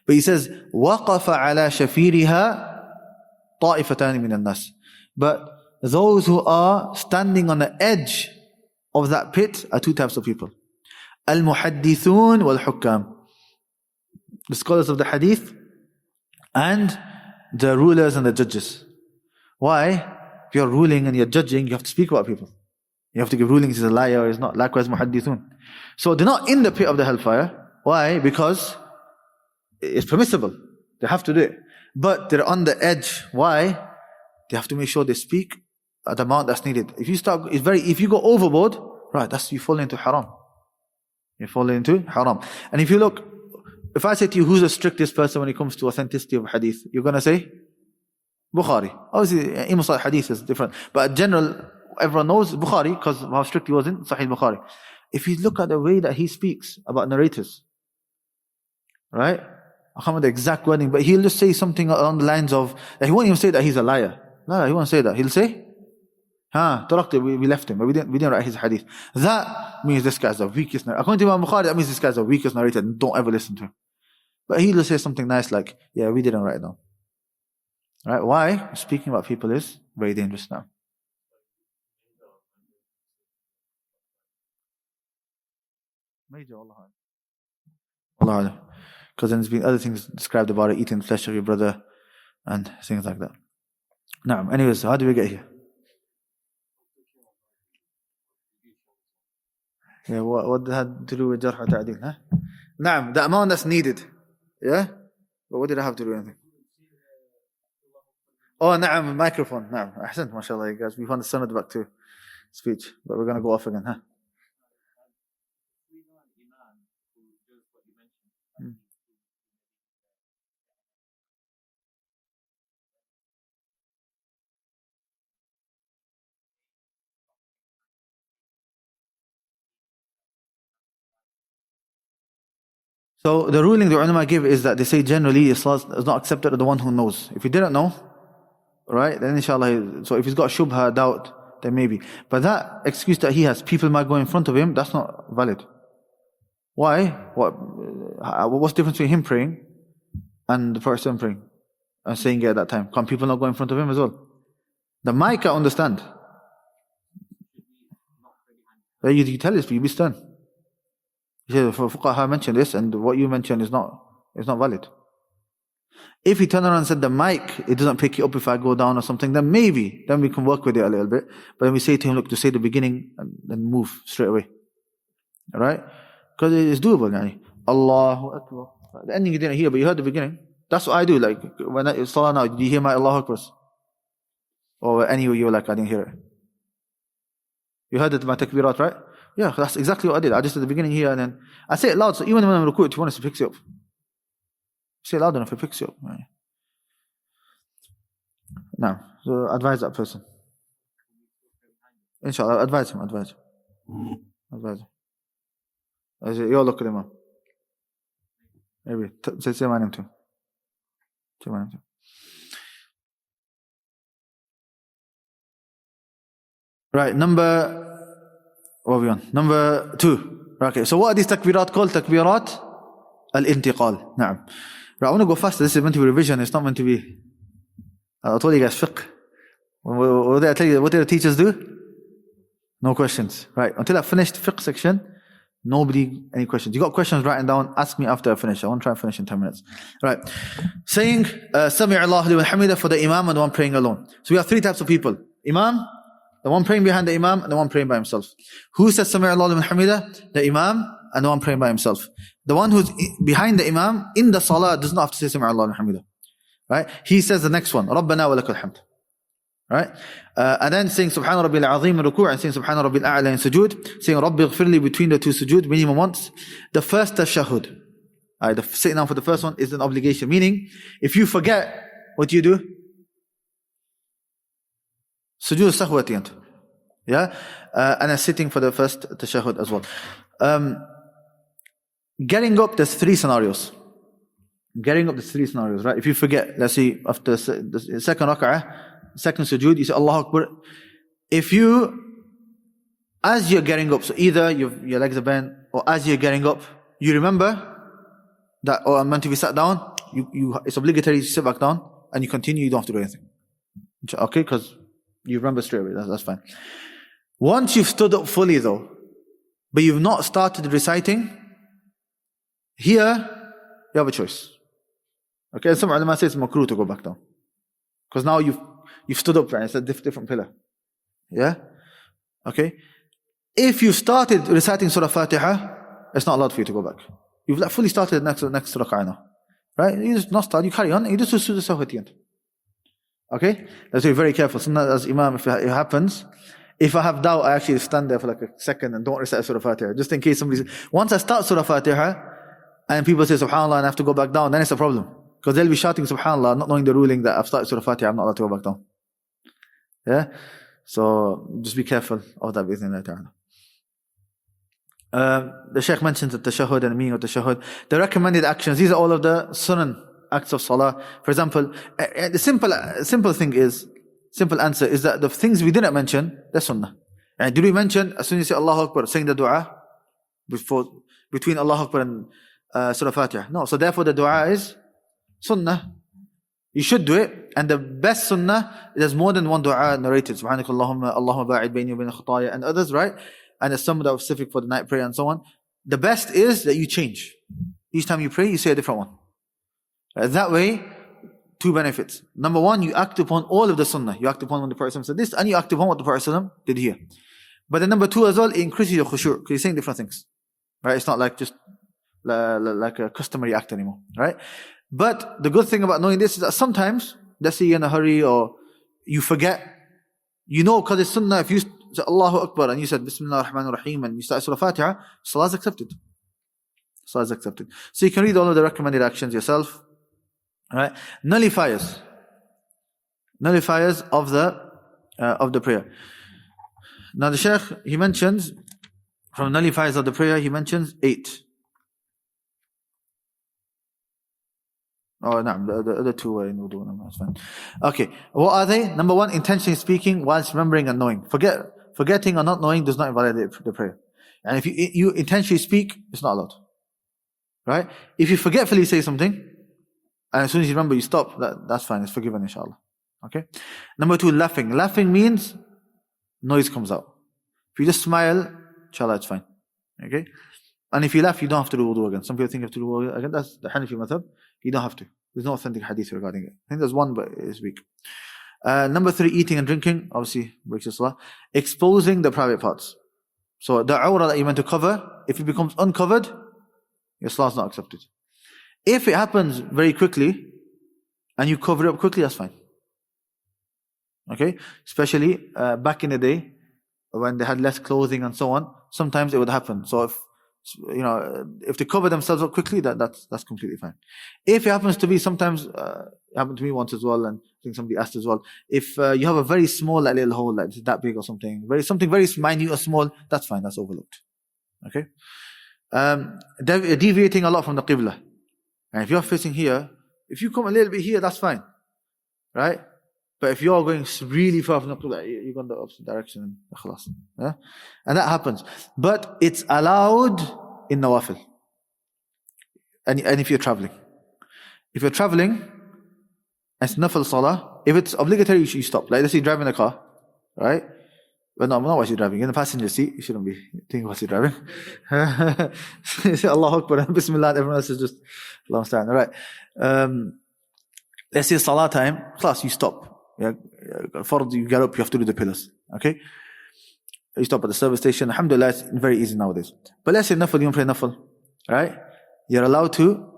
But he says, وَقَفَ عَلَى شَفِيرِهَا طَائِفَتَانِ مِنَ النَّاسِ. But those who are standing on the edge of that pit are two types of people. Al-Muhaddithun wal-Hukkam. The scholars of the hadith and the rulers and the judges. Why? If you're ruling and you're judging, you have to speak about people. You have to give rulings, he's a liar or he's not. Likewise, Muhaddithun. So they're not in the pit of the hellfire. Why? Because it's permissible. They have to do it. But they're on the edge. Why? They have to make sure they speak at the amount that's needed. If you go overboard, right, you fall into haram. You fall into haram. And if you look, if I say to you, who's the strictest person when it comes to authenticity of hadith? You're going to say, Bukhari. Obviously, Imam Sahih hadith is different. But in general, everyone knows Bukhari because of how strict he was in Sahih Bukhari. If you look at the way that he speaks about narrators, right? I can't remember the exact wording, but he'll just say something along the lines of, he won't even say that he's a liar. No, he won't say that. He'll say, we left him, but we didn't write his hadith. That means this guy's the weakest narrator. According to Imam Bukhari, that means this guy's the weakest narrator, and don't ever listen to him. But he'll say something nice like, yeah, we didn't write it down. Right? Why? Speaking about people is very dangerous now. Major, Allah. Because then there's been other things described about it, eating the flesh of your brother and things like that. Now, anyways, how do we get here? Yeah, what had to do with jarh wa ta'deel? Huh? Naam, the amount that's needed. Yeah? But what did I have to do anything? Oh, naam, microphone. Naam, ahsant, mashallah, you guys. We found the sunnah back to speech. But we're going to go off again, huh? So the ruling the ulama give is that they say generally salah is not accepted of the one who knows. If he didn't know, right, then inshallah, so if he's got shubha, doubt, then maybe. But that excuse that he has, people might go in front of him, that's not valid. Why? What's the difference between him praying and the person praying and saying it at that time? Can people not go in front of him as well? The mic, I understand. You tell us, you be stern. Fuqaha mentioned this, and what you mentioned is not valid. If he turned around and said the mic, it doesn't pick you up if I go down or something, then maybe, then we can work with it a little bit. But then we say to him, look, to say the beginning and then move straight away. Alright? Because it is doable, yani. Allahu Akbar. The ending you didn't hear, but you heard the beginning. That's what I do. Like, when I salah now, did you hear my Allahu Akbar? Or anyway, you were like, I didn't hear it. You heard it, my takbirat, right? Yeah, that's exactly what I did. I just at the beginning here, and then I say it loud, so even when I'm ruku', if you want us to pick you up, say it loud enough, it picks you up. Right. Now, so advise that person. Inshallah, advise him. I say, you look at him. Maybe say my name to him. Say my name to him. Right, what are we on? Number 2. Okay, so what are these takbirat called? Takbirat al-intiqal. Naam. Right, I want to go faster. This is meant to be revision. It's not meant to be. I told you guys fiqh. What did I tell you? What did the teachers do? No questions. Right, until I finished fiqh section, any questions? You got questions written down? Ask me after I finish. I want to try and finish in 10 minutes. Right. Saying, Sami' Allahu liman hamidah for the imam and the one praying alone. So we have 3 types of people. Imam, the one praying behind the imam, and the one praying by himself. Who says Sami' Allahu liman hamidah? The imam and the one praying by himself. The one who's behind the imam in the salah does not have to say Sami' Allahu liman hamidah. Right? He says the next one, Rabbana wa lakal hamd. Right? And then saying Subhana Rabbil Azim in ruku' and saying Subhana Rabbil A'la in sujood, saying Rabbi ghfirli between the 2 sujood minimum once. The first tashahhud, the sitting down for the first one is an obligation. Meaning, if you forget, what do you do? Sujood sahwa at the end. Yeah? And then sitting for the first tashahhud as well. Getting up, there's 3 scenarios. Right? If you forget, let's say after the second rak'ah, second sujood, you say Allahu Akbar. If you, as you're getting up, so either your legs are bent, or as you're getting up, you remember that, I'm meant to be sat down, it's obligatory to sit back down, and you continue, you don't have to do anything. Okay, because you remember straight away, that's fine. Once you've stood up fully though, but you've not started reciting, here, you have a choice. Okay, some ulama say it's makruh to go back down. Because now you've stood up, right? It's a different pillar. Yeah? Okay? If you started reciting Surah Fatiha, it's not allowed for you to go back. You've fully started next rak'ah now. Right? You just not start, you carry on, you just do sujood sahwi at the end. Okay? Let's be very careful. Sometimes as imam, if it happens, if I have doubt, I actually stand there for like a second and don't recite Surah Fatiha. Just in case once I start Surah Fatiha, and people say Subhanallah and I have to go back down, then it's a problem. Because they'll be shouting Subhanallah, not knowing the ruling that I've started Surah Fatiha, I'm not allowed to go back down. Yeah? So, just be careful of that bismillah ta'ala. The Shaykh mentions the tashahhud and the meaning of tashahhud. The recommended actions, these are all of the sunan acts of salah. For example, the simple answer is that the things we didn't mention, they're sunnah. And did we mention, as soon as you say Allahu Akbar, saying the dua, between Allahu Akbar and Surah Fatiha. No, so therefore the dua is sunnah. You should do it, and the best sunnah, there's more than one dua narrated. Subhanakallahumma, Allahumma ba'id bayni wa bayna khutaya, and others, right? And there's some that are specific for the night prayer and so on. The best is that you change. Each time you pray, you say a different one. That way, two benefits. Number one, you act upon all of the sunnah. You act upon when the Prophet said this, and you act upon what the Prophet did here. But then number two as well, it increases your khushu', because you're saying different things. Right? It's not like just like a customary act anymore. Right? But the good thing about knowing this is that sometimes, let's say you're in a hurry or you forget, you know, because it's sunnah, if you say Allahu Akbar and you said Bismillah ar-Rahman ar-Rahim and you start Surah Fatiha, Salah is accepted. Salah is accepted. So you can read all of the recommended actions yourself. Right? Nullifiers of the prayer. Now the Shaykh, he mentions, from nullifiers of the prayer, he mentions 8. Oh, no, the other 2 were in wudu. That's fine. Okay, what are they? Number 1, intentionally speaking whilst remembering and knowing. Forgetting or not knowing does not invalidate the prayer. And if you intentionally speak, it's not allowed. Right? If you forgetfully say something, and as soon as you remember, you stop, that's fine. It's forgiven, inshallah. Okay? Number 2, laughing. Laughing means noise comes out. If you just smile, inshallah, it's fine. Okay? And if you laugh, you don't have to do wudu again. Some people think you have to do wudu again. That's the Hanafi madhab. You don't have to. There's no authentic hadith regarding it. I think there's one, but it's weak. Number 3, eating and drinking. Obviously, breaks your salah. Exposing the private parts. So the awrah that you meant to cover, if it becomes uncovered, your salah is not accepted. If it happens very quickly, and you cover it up quickly, that's fine. Okay? Especially back in the day, when they had less clothing and so on, sometimes it would happen. So if they cover themselves up quickly, that's completely fine. If it happens to be, sometimes it happened to me once as well, and I think somebody asked as well, if you have a very small little hole, like that big or something very minute or small, that's fine, that's overlooked. Okay? Deviating a lot from the qibla. And if you're facing here, if you come a little bit here, that's fine. Right? But if you're going really far from the qibla, you're going the opposite direction, khalas. Yeah? And that happens. But it's allowed in nawafil. And if you're traveling. If you're traveling, it's nafil salah. If it's obligatory, you stop. Like, let's say you're driving a car, right? But no, not while you're driving. In the passenger seat, you shouldn't be thinking while you're driving. You say Allahu Akbar, Bismillah, everyone else is just long stand. All right. Let's say salah time, class, you stop. Fard, you get up, you have to do the pillars. Okay? You stop at the service station. Alhamdulillah, it's very easy nowadays. But let's say nafil, you don't pray nafil. Right? You're allowed to.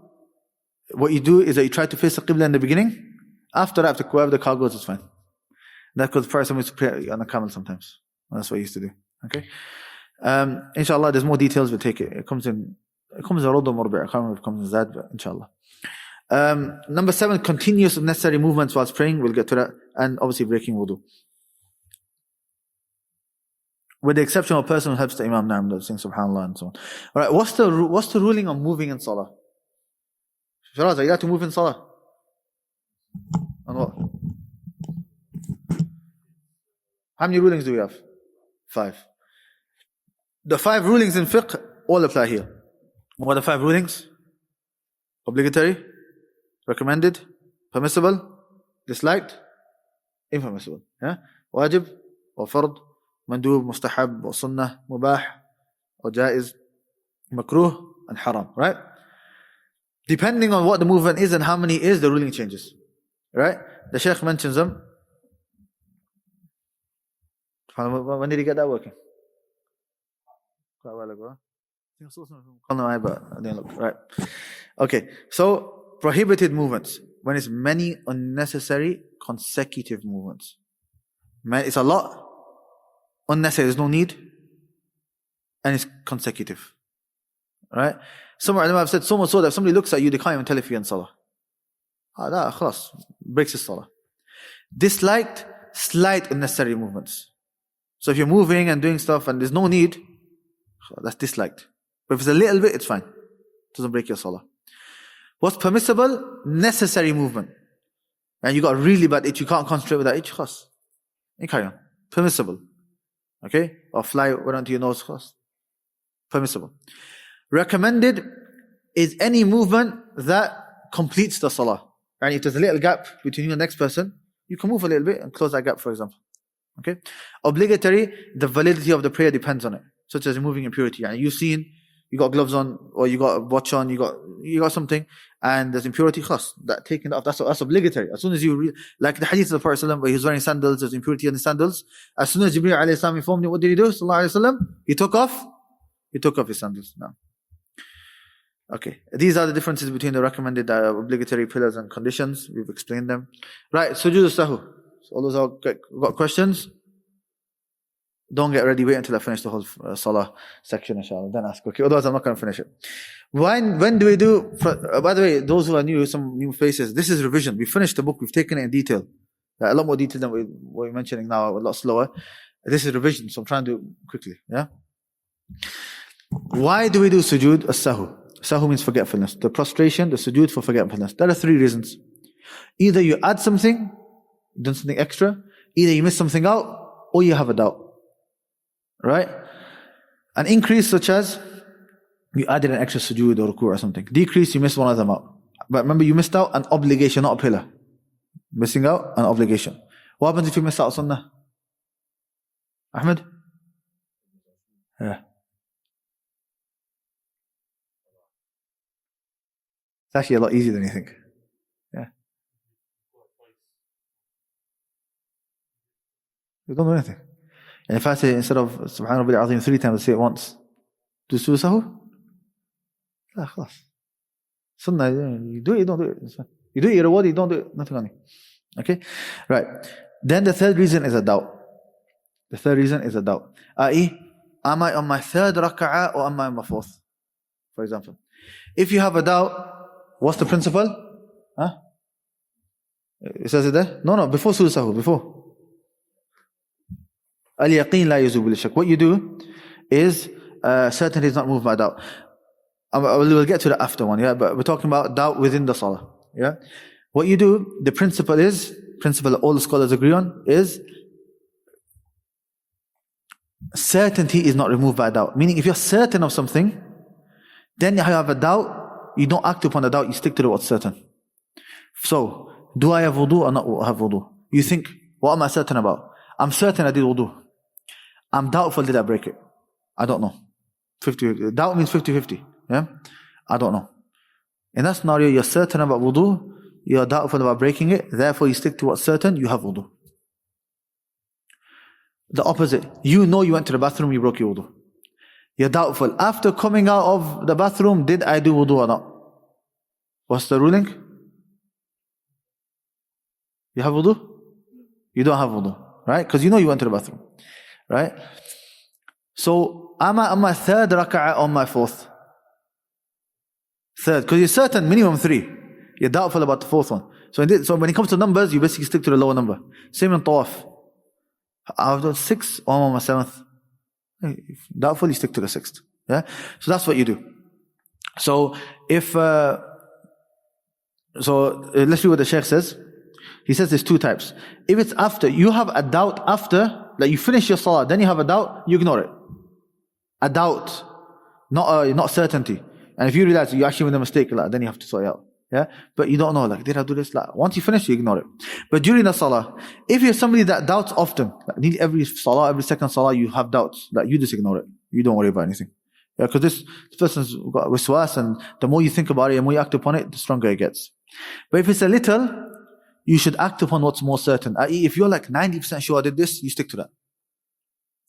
What you do is that you try to face the qibla in the beginning. After that, wherever the car goes, it's fine. That's because the Prophet used to pray on a camel sometimes. That's what he used to do. Okay? Inshallah, there's more details, we'll take it. It comes in Rawda Murbi'. I can't remember if it comes in Zad, but inshallah. Number 7, continuous necessary movements whilst praying. We'll get to that. And obviously breaking wudu. With the exception of a person who helps the Imam, saying subhanallah and so on. Alright, what's the ruling on moving in salah? Sharaza, you have to move in salah. On what? How many rulings do we have? 5. The 5 rulings in fiqh all apply here. What are the 5 rulings? Obligatory, recommended, permissible, disliked, impermissible. Yeah? Wajib, or fard, mandub, mustahab, or sunnah, mubah, or jaiz, makruh, and haram. Right? Depending on what the movement is and how many is, the ruling changes. Right? The Shaykh mentions them. When did he get that working? Quite a while ago. I saw something from but I didn't look. Right. Okay. So, prohibited movements. When it's many unnecessary consecutive movements. It's a lot. Unnecessary. There's no need. And it's consecutive. Right? Some of them have said so much so that if somebody looks at you, they can't even tell if you're in salah. That, khalas, breaks his salah. Disliked, slight unnecessary movements. So if you're moving and doing stuff and there's no need, that's disliked. But if it's a little bit, it's fine. It doesn't break your salah. What's permissible? Necessary movement. And you got really bad itch, you can't concentrate with that itch, khas. You carry on. Permissible. Okay? Or fly right onto your nose, khas. Permissible. Recommended, is any movement that completes the salah. And if there's a little gap between you and the next person, you can move a little bit and close that gap, for example. Okay? Obligatory, the validity of the prayer depends on it. Such as removing impurity. And you've seen, you got gloves on, or you got a watch on, you got something, and there's impurity, khas, that taking it off, that's obligatory. As soon as you like the hadith of the Prophet ﷺ, where he was wearing sandals, there's impurity on the sandals. As soon as Jibreel alayhi salam informed him, what did he do? Sallallahu alayhi wasallam, he took off his sandals. No. Okay, these are the differences between the recommended obligatory pillars and conditions. We've explained them. Right, sujood al-sahu. So all those are got questions? Don't get ready, wait until I finish the whole salah section, inshallah. Then ask. Okay, otherwise I'm not going to finish it. When do we do, by the way, those who are new, some new faces, this is revision. We finished the book, we've taken it in detail. A lot more detail than we're mentioning now, a lot slower. This is revision, so I'm trying to do quickly. Yeah. Why do we do sujood as-sahu? Sahu means forgetfulness. The prostration, the sujood for forgetfulness. There are three reasons. Either you add something, done something extra, either you miss something out, or you have a doubt. Right? An increase such as you added an extra sujood or ruku or something. Decrease, you missed one of them out. But remember, you missed out an obligation, not a pillar. Missing out an obligation. What happens if you miss out sunnah? Ahmed? Yeah. It's actually a lot easier than you think. Yeah. You don't do anything. And if I say instead of Subhan Rabbil Azim 3 times, I say it once. Do susahu? La khalas. Sunnah, you do it, you don't do it. You do it, you're rewarded, you don't do it, nothing on you. Okay? Right. Then the third reason is a doubt. The third reason is a doubt. I.e., am I on my third raka'ah or am I on my fourth? For example. If you have a doubt, what's the principle? Huh? It says it there? No, before susahu, before. Al-yaqeen la yazul bil-shak. What you do is, certainty is not moved by doubt. We'll get to the after one, yeah? But we're talking about doubt within the salah, yeah? What you do, the principle that all the scholars agree on, is certainty is not removed by doubt. Meaning, if you're certain of something, then you have a doubt, you don't act upon the doubt, you stick to what's certain. So, do I have wudu or not have wudu? You think, what am I certain about? I'm certain I did wudu. I'm doubtful, did I break it? I don't know. 50-50. Doubt means 50-50. Yeah? I don't know. In that scenario, you're certain about wudu, you're doubtful about breaking it, therefore you stick to what's certain, you have wudu. The opposite. You know you went to the bathroom, you broke your wudu. You're doubtful. After coming out of the bathroom, did I do wudu or not? What's the ruling? You have wudu? You don't have wudu. Right? Because you know you went to the bathroom. Right? So, am I on my third raka'ah or on my fourth? Third. Because you're certain, minimum 3. You're doubtful about the fourth one. So when it comes to numbers, you basically stick to the lower number. Same in tawaf. I've done 6 or I'm on my 7th. Doubtful, you stick to the 6th. Yeah? So that's what you do. So, let's see what the Shaykh says. He says there's 2 types. If it's after, you have a doubt after, like you finish your salah, then you have a doubt, you ignore it. A doubt, not certainty. And if you realize you actually made a mistake, then you have to sort it out. Yeah? But you don't know, did I do this? Once you finish, you ignore it. But during the salah, if you're somebody that doubts often, nearly every salah, every second salah, you have doubts, you just ignore it. You don't worry about anything. Yeah, because this person's got waswas, and the more you think about it, the more you act upon it, the stronger it gets. But if it's a little, you should act upon what's more certain. I.e., if you're 90% sure I did this, you stick to that.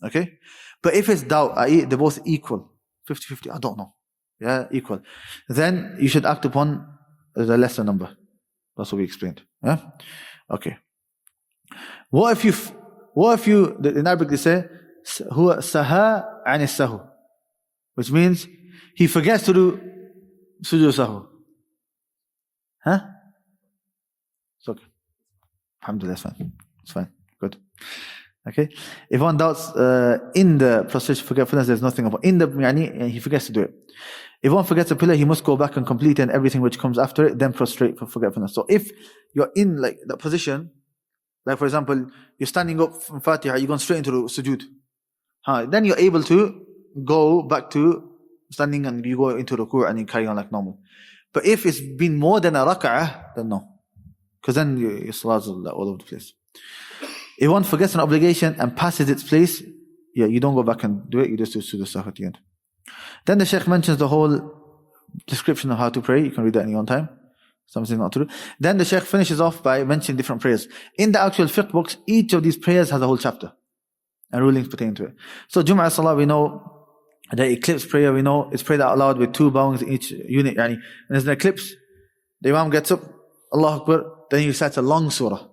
Okay? But if it's doubt, i.e., they're both equal, 50-50, I don't know. Yeah, equal. Then you should act upon the lesser number. That's what we explained. Yeah? Okay. What if you, in Arabic they say, huwa saha an sahu, which means he forgets to do sujood sahu. Huh? It's okay. Alhamdulillah, it's fine. It's fine. Good. Okay? If one doubts in the prostration forgetfulness, there's nothing about he forgets to do it. If one forgets a pillar, he must go back and complete and everything which comes after it, then prostrate for forgetfulness. So if you're in that position, for example, you're standing up from Fatiha, you're going straight into the sujood. Then you're able to go back to standing and you go into ruku' and you carry on like normal. But if it's been more than a rak'ah, then no. Because then your salah is all over the place. If one forgets an obligation and passes its place, you don't go back and do it, you just do sujood sahwi at the end. Then the Shaykh mentions the whole description of how to pray. You can read that in your own time. Something not to do. Then the Shaykh finishes off by mentioning different prayers. In the actual fiqh books, each of these prayers has a whole chapter and rulings pertaining to it. So Jum'ah Salah, we know the eclipse prayer, we know it's prayed out loud with 2 bowings in each unit. And there's an eclipse, the Imam gets up, Allahu Akbar, then he recites a long surah.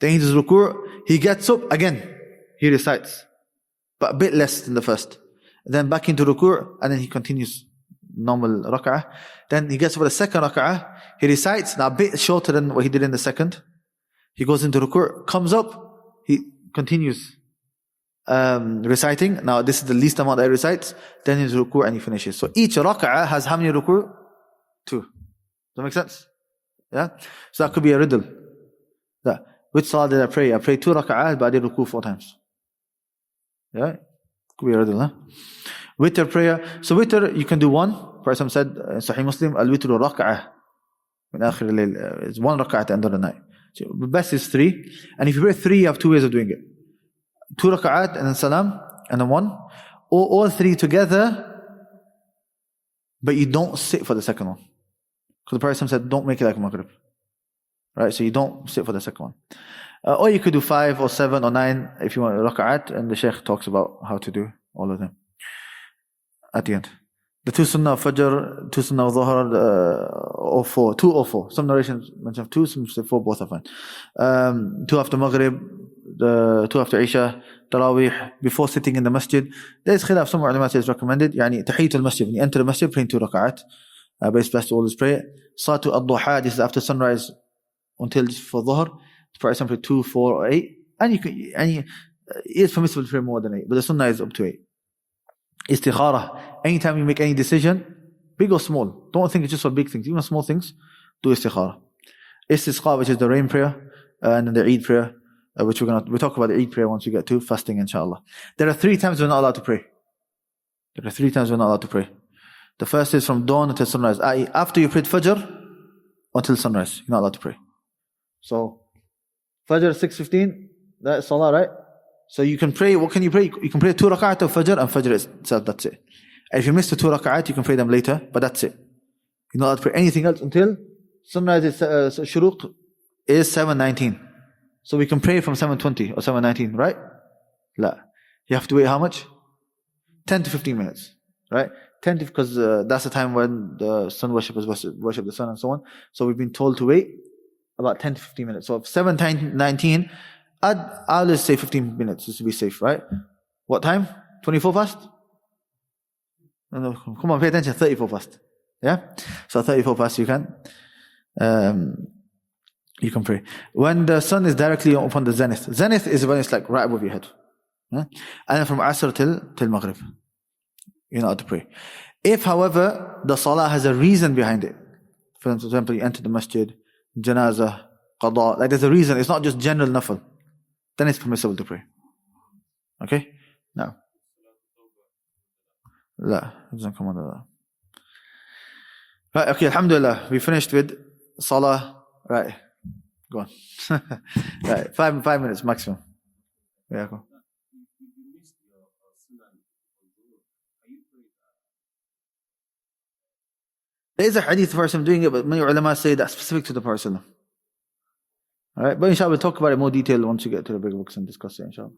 Then he does ruku', he gets up again, he recites, but a bit less than the first. Then back into ruku', and then he continues normal rak'ah. Then he gets up for the second rak'ah, he recites, now a bit shorter than what he did in the second. He goes into ruku', comes up, he continues reciting. Now this is the least amount that he recites. Then he's ruku' and he finishes. So each rak'ah has how many ruku'? 2. Does that make sense? Yeah? So that could be a riddle. Which salah did I pray? I prayed 2 rak'ahs, but I did ruku' 4 times. Yeah? Could be a riddle, huh? Witr prayer. So witr, you can do 1. Person said, Sahih Muslim, al-witru rak'ah. It's 1 rak'ah at the end of the night. So the best is 3. And if you pray 3, you have 2 ways of doing it. 2 rak'at and then salam, and then 1. Or all 3 together, but you don't sit for the second one. Because the Prophet said, don't make it like a maghrib. Right? So you don't sit for the second one. Or you could do 5 or 7 or 9 if you want a rak'at, and the Shaykh talks about how to do all of them at the end. The 2 sunnah of Fajr, 2 sunnah of Dhuhr, or 4. 2 or 4. Some narrations mention 2, some say 4, both are fine. 2 after Maghrib, the 2 after Isha, Tarawih, before sitting in the masjid. There is khilaf, some ulama say it's recommended. Tahiyyat al-masjid, when you enter the masjid, praying 2 rak'at. But it's best to always pray. Salatu ad-duha, this is after sunrise until for Dhuhr. For example, 2, 4, or 8. And it's permissible to pray more than 8, but the sunnah is up to 8. Istikhara, anytime you make any decision, big or small, don't think it's just for big things, even small things, do istikhara. Istisqa, which is the rain prayer, and then the Eid prayer, which we'll talk about the Eid prayer once we get to fasting, inshallah. There are 3 times we're not allowed to pray. The first is from dawn until sunrise, i.e. after you prayed Fajr until sunrise, you're not allowed to pray. So Fajr 6:15, that's Salah, right? So you can pray, what can you pray? You can pray 2 rak'at of Fajr and Fajr itself, that's it. And if you miss the 2 rak'at, you can pray them later, but that's it. You're not allowed to pray anything else until sunrise is, shuruq is 7:19. So we can pray from 7:20 or 7:19, right? La. You have to wait how much? 10 to 15 minutes, right? 10 to, because that's the time when the sun worshippers worship the sun and so on. So we've been told to wait about 10 to 15 minutes. So 7:19, I'll just say 15 minutes just to be safe, right? What time? 24 past? No, come on, pay attention. 34 past. Yeah? So 34 past you can pray. When the sun is directly upon the zenith. Zenith is when it's like right above your head. Yeah? And then from Asr till Maghrib. You're not allowed to pray. If, however, the salah has a reason behind it. For example, you enter the masjid, janazah, qada, like there's a reason, it's not just general nafil. Then it's permissible to pray. Okay? Now. La, it doesn't come under that. Right, okay, alhamdulillah. We finished with salah. Right. Go on. Right, 5 minutes maximum. Yeah, go. There is a hadith for him doing it, but many ulama say that's specific to the Prophet. Alright, but inshallah we'll talk about it in more detail once we get to the bigger books and discuss it, inshallah.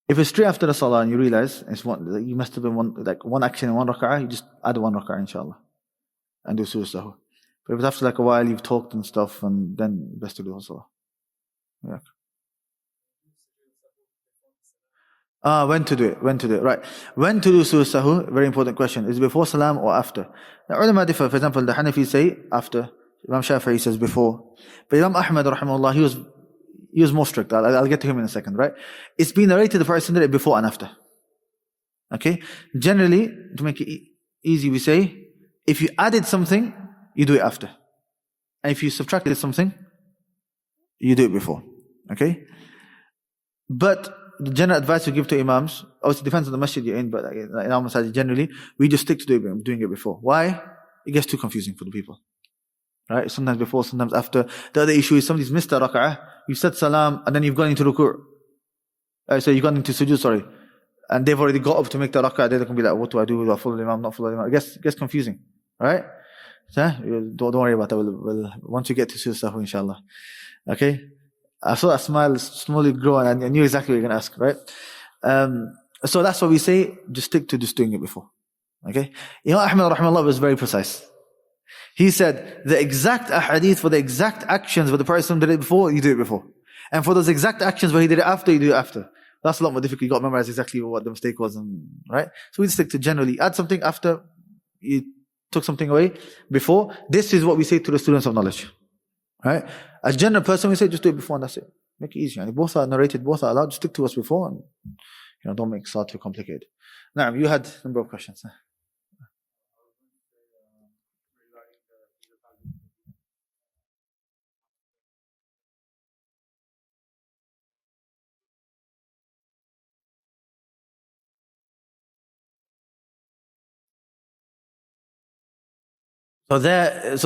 If it's straight after the salah and you realize you must have been one action in 1 rak'ah, you just add 1 rak'ah, inshallah, and do sujood sahwi. But if it's after like a while, you've talked and stuff, and then best to do salah. Yeah. When to do it, right. When to do sujood sahwi, very important question. Is it before salam or after? Now, ulama differ. For example, the Hanafi say after. Imam Shafi'i says before. But Imam Ahmad, rahimahullah, he was more strict. I'll get to him in a second, right? It's been narrated the Prophet did it before and after. Okay? Generally, to make it easy, we say If you added something, you do it after. And if you subtracted something, you do it before. Okay? But the general advice we give to imams, obviously depends on the masjid you're in, but in our masjid generally, we just stick to doing it before. Why? It gets too confusing for the people. Right? Sometimes before, sometimes after. The other issue is somebody's missed a rak'ah, you said salam, and then you've gone into ruku'. So you've gone into sujood, sorry. And they've already got up to make the rak'ah, they're going to be like, what do I do? Do I follow the imam, not follow the imam? It gets confusing. Right? So, don't worry about that. We'll once you get to sujood sahwi, inshallah. Okay? I saw that smile slowly grow, and I knew exactly what you're going to ask, right? So that's what we say, just stick to just doing it before. Okay? Imam Ahmad rahimahullah was very precise. He said, the exact ahadith for the exact actions where the Prophet did it before, you do it before. And for those exact actions where he did it after, you do it after. That's a lot more difficult. You got to memorize exactly what the mistake was, right? So we stick to generally add something after you took something away before. This is what we say to the students of knowledge. Right? As general person, we say just do it before and that's it. Make it easy. And both are narrated, both are allowed. Just stick to what's before and don't make salah too complicated. Now, you had a number of questions. So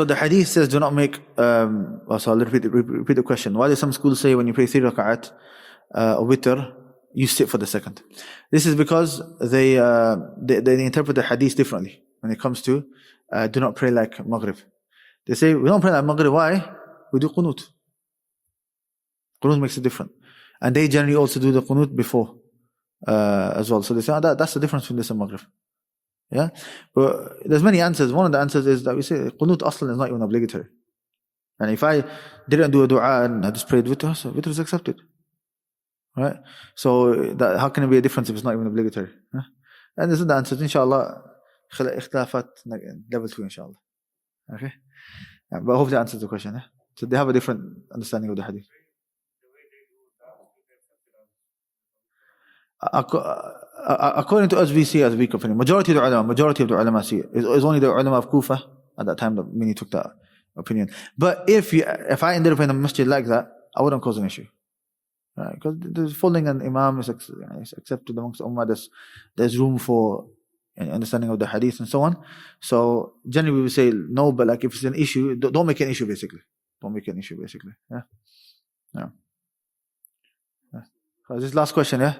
the hadith says, do not make, so I'll repeat the question. Why do some schools say when you pray 3 rak'at, or witr, you sit for the second? This is because they interpret the hadith differently when it comes to, do not pray like Maghrib. They say, we don't pray like Maghrib, why? We do qunut. Qunut makes it different. And they generally also do the qunut before, as well. So they say, that's the difference between this and Maghrib. Yeah, but there's many answers. One of the answers is that we say qunut aslan is not even obligatory. And if I didn't do a dua and I just prayed witr, so witr is accepted. Right? So how can it be a difference if it's not even obligatory? Yeah? And this is the answer. Inshallah, ikhtilafat level 2, inshallah. Okay? Yeah, but I hope that answers the question. Yeah? So they have a different understanding of the hadith. According to us, we see as weak opinion. Majority of the ulama see it. It's only the ulama of Kufa at that time that many took that opinion. But if I ended up in a masjid like that, I wouldn't cause an issue. Right? Because the following an imam is accepted amongst Ummah. There's room for understanding of the hadith and so on. So generally we would say no, but like if it's an issue, don't make an issue basically. Don't make an issue basically. Yeah. Yeah. Is this last question, yeah?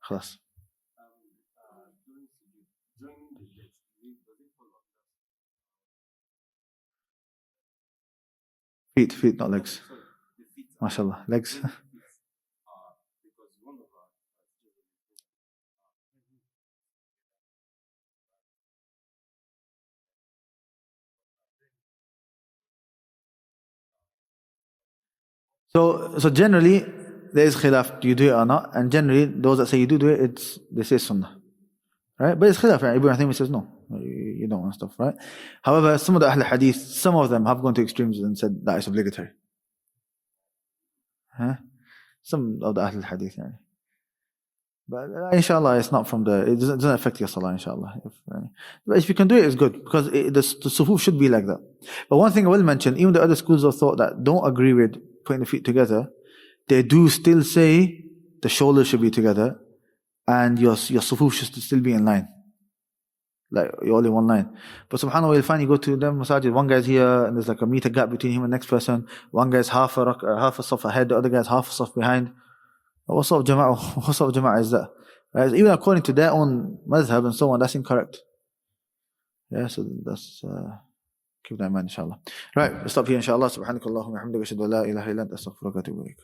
Khalas. Feet, not legs. MashaAllah, legs. So generally, there is khilaf, do you do it or not? And generally, those that say you do it, they say sunnah. Right? But it's khilaf, right? Ibn Uthaymin says no, you don't want stuff, right? However, some of the Ahl Hadith, some of them have gone to extremes and said that it's obligatory. Huh? Some of the Ahl Hadith, yeah. But inshallah, it's not it doesn't affect your salah, inshallah. But if you can do it, it's good, because the sufuf should be like that. But one thing I will mention, even the other schools of thought that don't agree with putting the feet together, they do still say the shoulders should be together and your sufuf should still be in line. Like, you're all in one line. But subhanAllah, you'll find you go to them masajid, one guy's here and there's like a meter gap between him and the next person. One guy's half a saf ahead, the other guy's half a saf behind. What sort of jama'ah is that? Right? Even according to their own madhab and so on, that's incorrect. Yeah, so that's, keep that in mind, inshallah. Right, we'll stop here, inshallah. Subhanakallahumma wa bihamdika, ashhadu an la ilaha illa anta, astaghfiruka wa atubu ilaik.